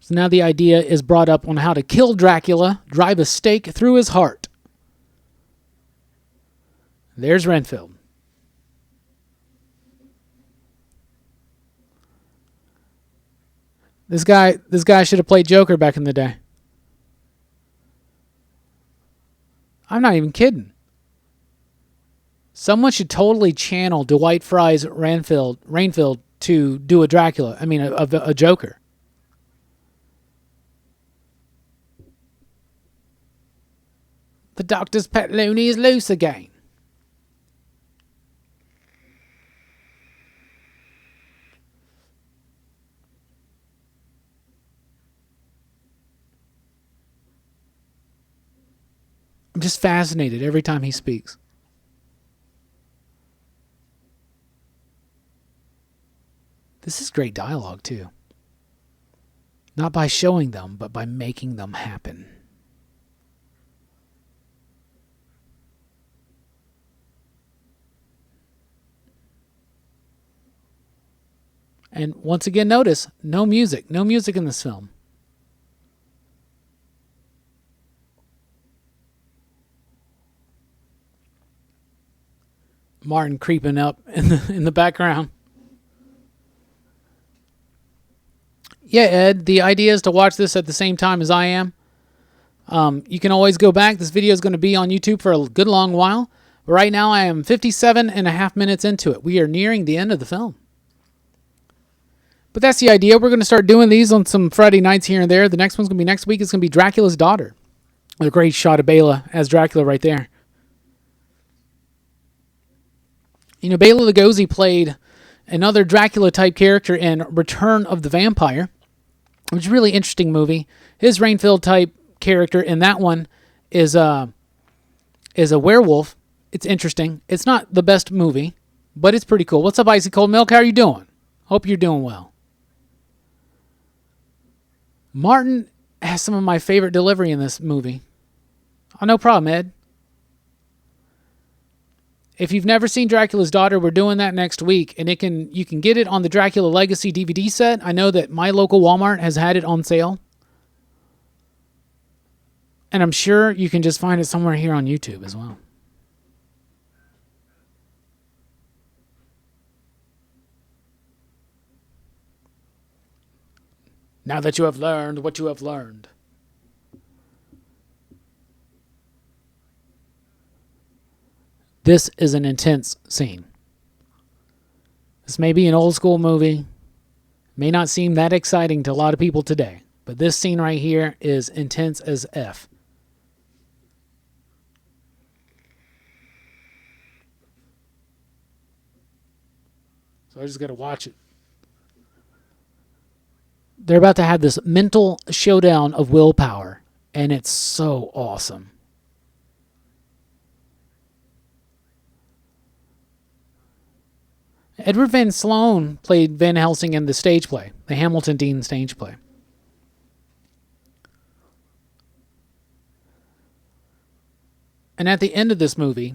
So now the idea is brought up on how to kill Dracula, drive a stake through his heart. There's Renfield. This guy should have played Joker back in the day. I'm not even kidding. Someone should totally channel Dwight Fry's Renfield to do a Dracula. I mean, a Joker. The doctor's pet loony is loose again. I'm just fascinated every time he speaks. This is great dialogue, too. Not by showing them, but by making them happen. And once again, notice, no music. No music in this film. Martin creeping up in the background. Yeah, Ed, the idea is to watch this at the same time as I am. You can always go back. This video is going to be on YouTube for a good long while. But right now, I am 57 and a half minutes into it. We are nearing the end of the film. But that's the idea. We're going to start doing these on some Friday nights here and there. The next one's going to be next week. It's going to be Dracula's Daughter. A great shot of Bela as Dracula right there. You know, Bela Lugosi played another Dracula-type character in Return of the Vampire, which is a really interesting movie. His Rainfield-type character in that one is a werewolf. It's interesting. It's not the best movie, but it's pretty cool. What's up, Icy Cold Milk? How are you doing? Hope you're doing well. Martin has some of my favorite delivery in this movie. Oh, no problem, Ed. If you've never seen Dracula's Daughter, we're doing that next week, and you can get it on the Dracula Legacy DVD set. I know that my local Walmart has had it on sale. And I'm sure you can just find it somewhere here on YouTube as well. Now that you have learned what you have learned. This is an intense scene. This may be an old school movie. May not seem that exciting to a lot of people today. But this scene right here is intense as F. So I just got to watch it. They're about to have this mental showdown of willpower, and it's so awesome. Edward Van Sloan played Van Helsing in the stage play, the Hamilton Dean stage play. And at the end of this movie,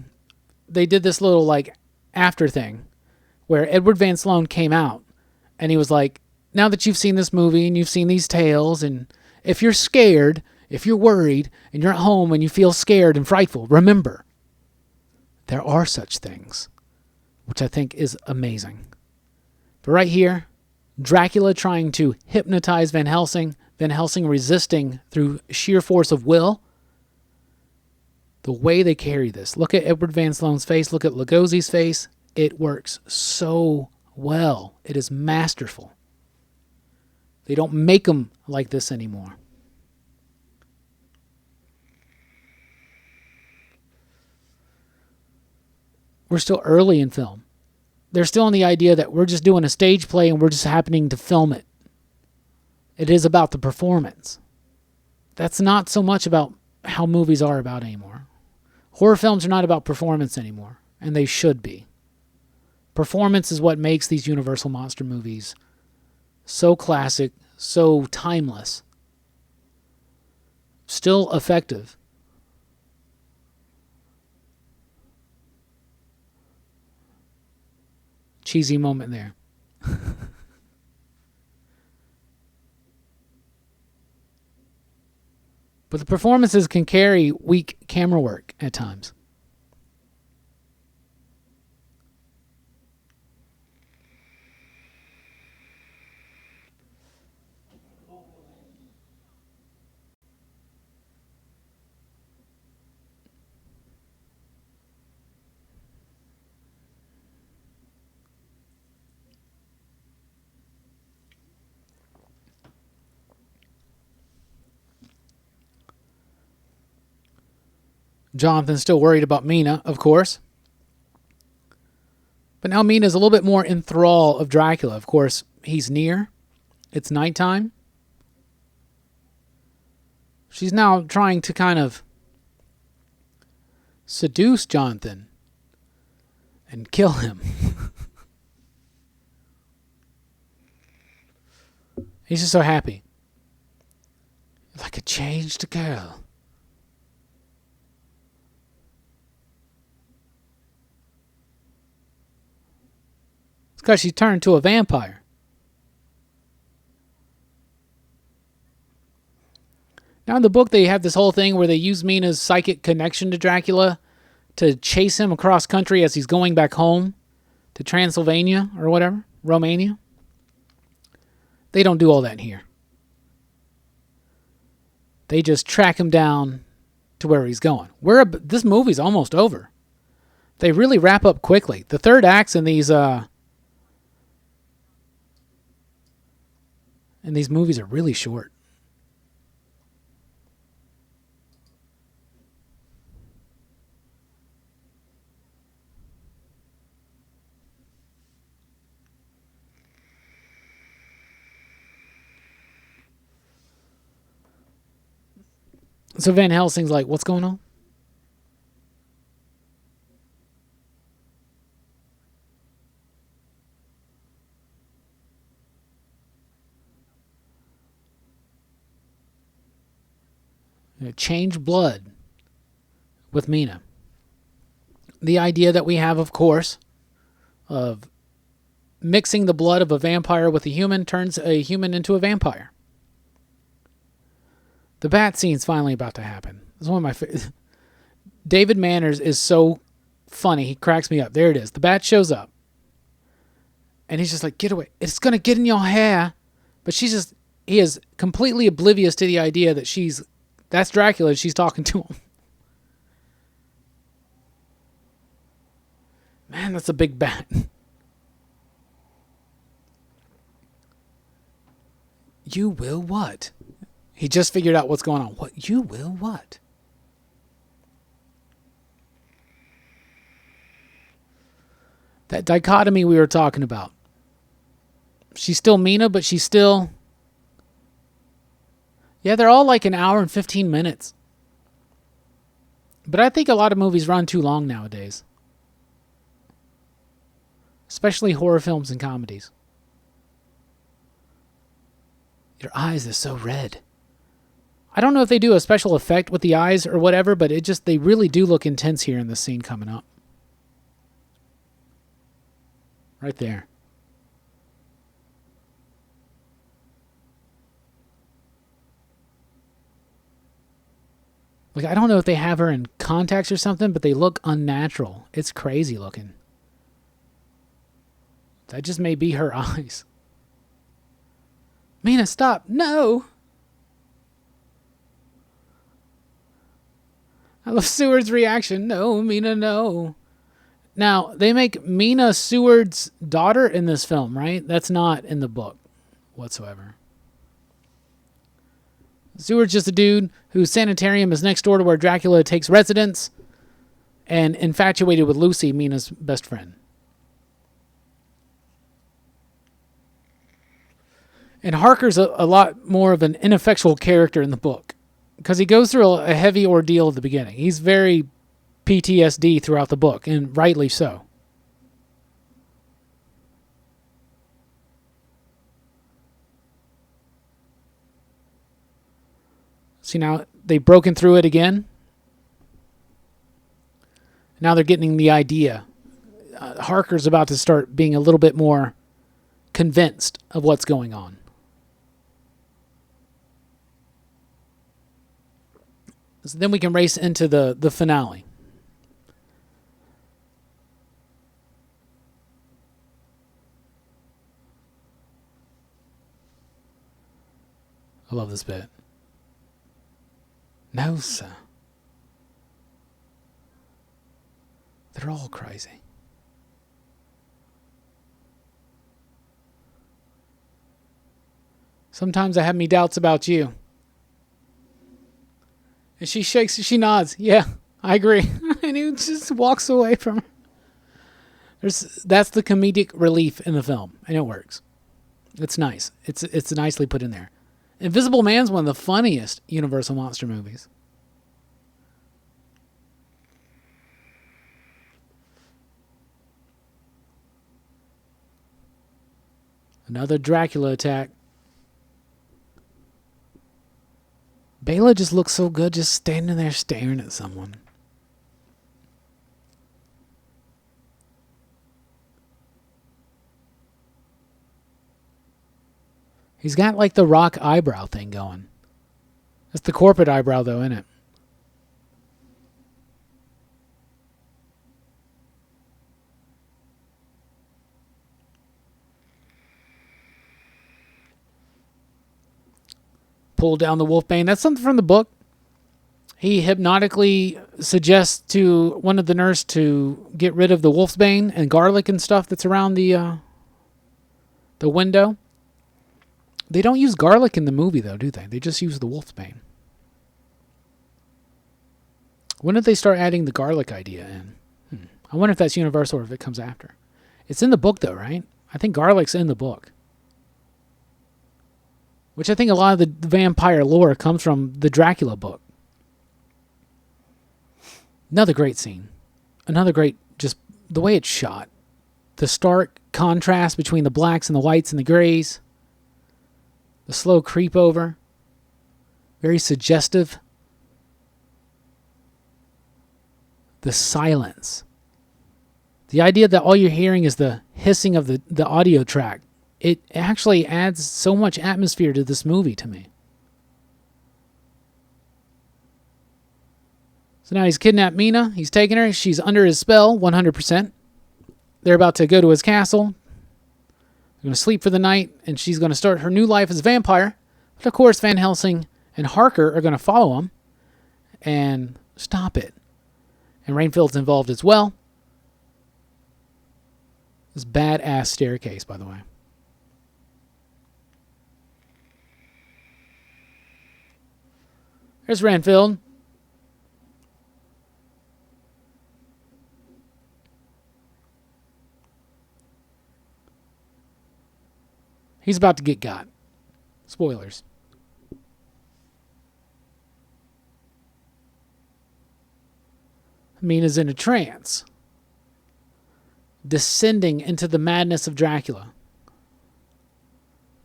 they did this little like after thing where Edward Van Sloan came out and he was like, now that you've seen this movie and you've seen these tales, and if you're scared, if you're worried, and you're at home and you feel scared and frightful, remember, there are such things, which I think is amazing. But right here, Dracula trying to hypnotize Van Helsing resisting through sheer force of will. The way they carry this. Look at Edward Van Sloan's face. Look at Lugosi's face. It works so well. It is masterful. They don't make them like this anymore. We're still early in film. They're still in the idea that we're just doing a stage play and we're just happening to film it. It is about the performance. That's not so much about how movies are about anymore. Horror films are not about performance anymore, and they should be. Performance is what makes these Universal monster movies so classic, so timeless, still effective. Cheesy moment there. But the performances can carry weak camera work at times. Jonathan's still worried about Mina, of course. But now Mina's a little bit more in thrall of Dracula. Of course, he's near. It's nighttime. She's now trying to kind of seduce Jonathan and kill him. He's just so happy. Like a changed girl. It's because she turned to a vampire. Now in the book, they have this whole thing where they use Mina's psychic connection to Dracula to chase him across country as he's going back home to Transylvania or whatever, Romania. They don't do all that here. They just track him down to where he's going. This movie's almost over. They really wrap up quickly. The third acts in these movies are really short. So Van Helsing's like, what's going on? Change blood with Mina. The idea that we have, of course, of mixing the blood of a vampire with a human turns a human into a vampire. The bat scene's finally about to happen. It's one of my favorite. David Manners is so funny. He cracks me up. There it is. The bat shows up. And he's just like, get away. It's going to get in your hair. But he is completely oblivious to the idea that that's Dracula. She's talking to him. Man, that's a big bat. You will what? He just figured out what's going on. What? You will what? That dichotomy we were talking about. She's still Mina, but she's still... Yeah, they're all like an hour and 15 minutes. But I think a lot of movies run too long nowadays. Especially horror films and comedies. Your eyes are so red. I don't know if they do a special effect with the eyes or whatever, but they really do look intense here in this scene coming up. Right there. Like, I don't know if they have her in contacts or something, but they look unnatural. It's crazy looking. That just may be her eyes. Mina, stop. No. I love Seward's reaction. No, Mina, no. Now, they make Mina Seward's daughter in this film, right? That's not in the book whatsoever. Seward's just a dude whose sanitarium is next door to where Dracula takes residence and infatuated with Lucy, Mina's best friend. And Harker's a lot more of an ineffectual character in the book because he goes through a heavy ordeal at the beginning. He's very PTSD throughout the book, and rightly so. See, now they've broken through it again. Now they're getting the idea. Harker's about to start being a little bit more convinced of what's going on. So then we can race into the finale. I love this bit. No, sir. They're all crazy. Sometimes I have me doubts about you. And she nods. Yeah, I agree. And he just walks away from her. That's the comedic relief in the film, and it works. It's nice. It's nicely put in there. Invisible Man's one of the funniest Universal monster movies. Another Dracula attack. Bela just looks so good just standing there staring at someone. He's got like the Rock eyebrow thing going. That's the corporate eyebrow, though, isn't it? Pull down the wolfbane. That's something from the book. He hypnotically suggests to one of the nurse to get rid of the wolfsbane and garlic and stuff that's around the window. They don't use garlic in the movie, though, do they? They just use the wolfsbane. When did they start adding the garlic idea in? I wonder if that's universal or if it comes after. It's in the book, though, right? I think garlic's in the book. Which I think a lot of the vampire lore comes from the Dracula book. Another great scene. Another great, just the way it's shot. The stark contrast between the blacks and the whites and the grays. The slow creep over. Very suggestive. The silence. The idea that all you're hearing is the hissing of the audio track. It actually adds so much atmosphere to this movie to me. So now he's kidnapped Mina. He's taken her. She's under his spell, 100%. They're about to go to his castle. They're going to sleep for the night, and she's going to start her new life as a vampire. But of course, Van Helsing and Harker are going to follow him and stop it. And Rainfield's involved as well. This badass staircase, by the way. There's Renfield. He's about to get got. Spoilers. Mina's in a trance, descending into the madness of Dracula.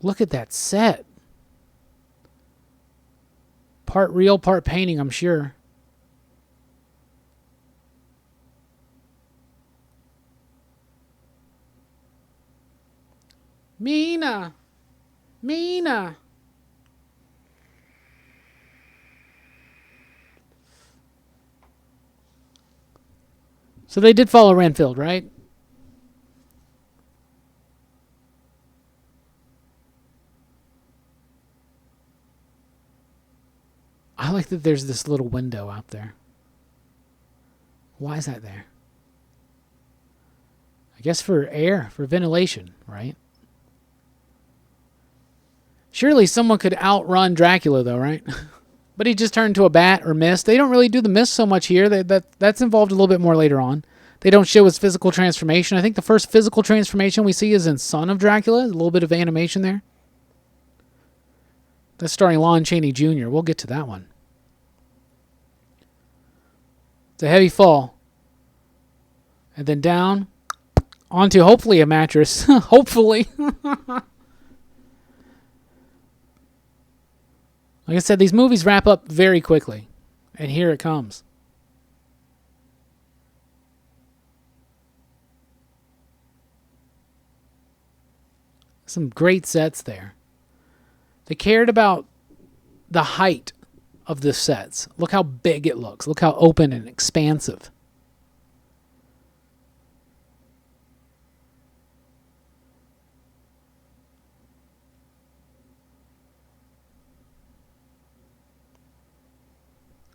Look at that set. Part real, part painting, I'm sure. Mina! Mina! So they did follow Renfield, right? I like that there's this little window out there. Why is that there? I guess for air, for ventilation, right? Surely someone could outrun Dracula, though, right? But he just turned into a bat or mist. They don't really do the mist so much here. That's involved a little bit more later on. They don't show his physical transformation. I think the first physical transformation we see is in Son of Dracula. A little bit of animation there. That's starring Lon Chaney Jr. We'll get to that one. It's a heavy fall. And then down onto hopefully a mattress. Hopefully. Like I said, these movies wrap up very quickly. And here it comes. Some great sets there. They cared about the height of the sets. Look how big it looks. Look how open and expansive.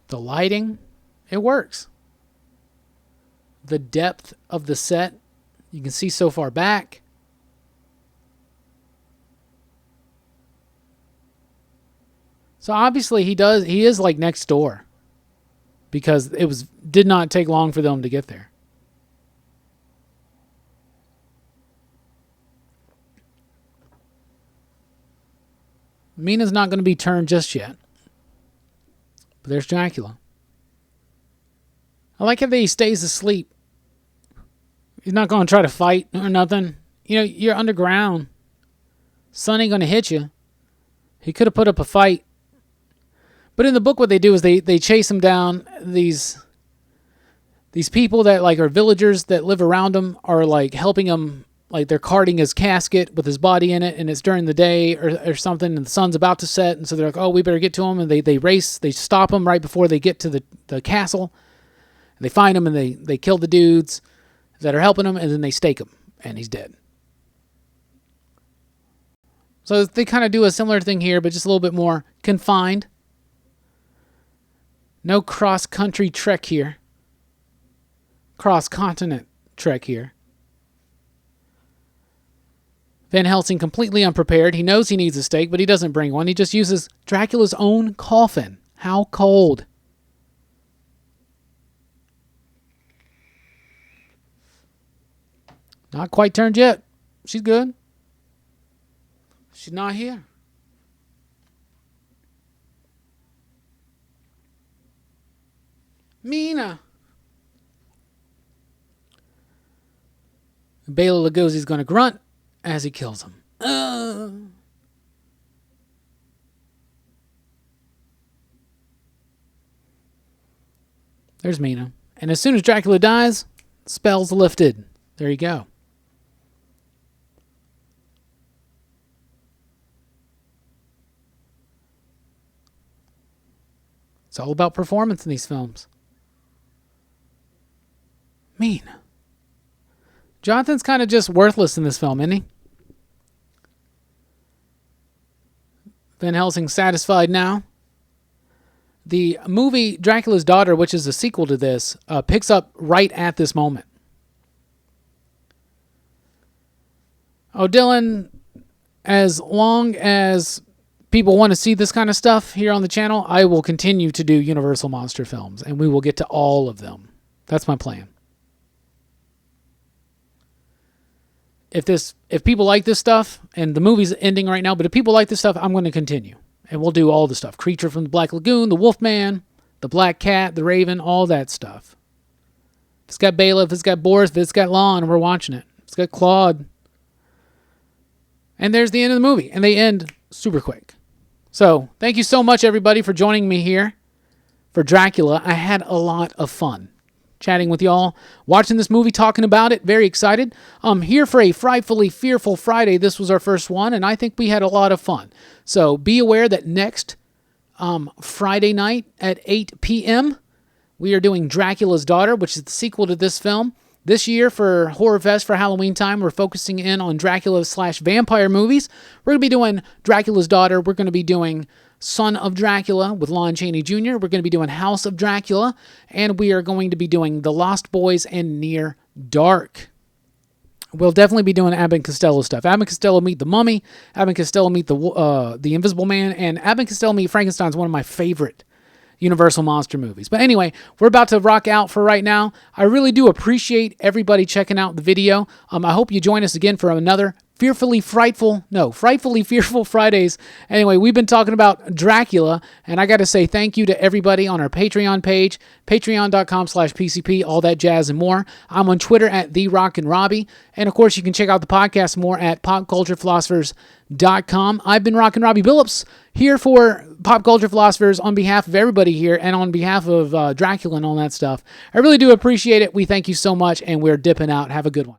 The lighting, it works. The depth of the set, you can see so far back. So obviously he is like next door, because did not take long for them to get there. Mina's not going to be turned just yet. But there's Dracula. I like how he stays asleep. He's not going to try to fight or nothing. You know, you're underground. Sun ain't going to hit you. He could have put up a fight. But in the book, what they do is they chase him down. These people that like are villagers that live around him are like helping him like they're carting his casket with his body in it, and it's during the day or something, and the sun's about to set, and so they're like, oh, we better get to him, and they race, they stop him right before they get to the castle, and they find him, and they kill the dudes that are helping him, and then they stake him, and he's dead. So they kind of do a similar thing here, but just a little bit more confined. No cross-country trek here. Cross-continent trek here. Van Helsing completely unprepared. He knows he needs a stake, but he doesn't bring one. He just uses Dracula's own coffin. How cold. Not quite turned yet. She's good. She's not here. Mina. Bela Lugosi's going to grunt as he kills him. There's Mina. And as soon as Dracula dies, spell's lifted. There you go. It's all about performance in these films. Mina. Jonathan's kind of just worthless in this film, isn't he? Van Helsing's satisfied now. The movie Dracula's Daughter, which is a sequel to this, picks up right at this moment. Oh, Dylan, as long as people want to see this kind of stuff here on the channel, I will continue to do Universal Monster films, and we will get to all of them. That's my plan. If people like this stuff, and the movie's ending right now, but if people like this stuff, I'm going to continue. And we'll do all the stuff. Creature from the Black Lagoon, the Wolfman, the Black Cat, the Raven, all that stuff. If it's got Bela, if it's got Boris, if it's got Lon, we're watching it. If it's got Claude. And there's the end of the movie. And they end super quick. So, thank you so much, everybody, for joining me here for Dracula. I had a lot of fun chatting with y'all, watching this movie, talking about it. Very excited. I'm here for a Frightfully Fearful Friday. This was our first one, and I think we had a lot of fun. So be aware that next Friday night at 8 p.m., we are doing Dracula's Daughter, which is the sequel to this film. This year for Horror Fest for Halloween time, we're focusing in on Dracula/vampire movies. We're going to be doing Dracula's Daughter. We're going to be doing Son of Dracula with Lon Chaney Jr. We're going to be doing House of Dracula. And we are going to be doing The Lost Boys and Near Dark. We'll definitely be doing Abbott and Costello stuff. Abbott and Costello Meet the Mummy. Abbott and Costello Meet the Invisible Man. And Abbott and Costello Meet Frankenstein is one of my favorite Universal Monster movies. But anyway, we're about to rock out for right now. I really do appreciate everybody checking out the video. I hope you join us again for another Frightfully Fearful Fridays. Anyway, we've been talking about Dracula, and I got to say thank you to everybody on our Patreon page, patreon.com/PCP, all that jazz and more. I'm on Twitter at @Rockin Robbie, and of course you can check out the podcast more at popculturephilosophers.com. I've been Rockin Robbie Billups, here for Pop Culture Philosophers on behalf of everybody here and on behalf of Dracula and all that stuff. I really do appreciate it. We thank you so much, and we're dipping out. Have a good one.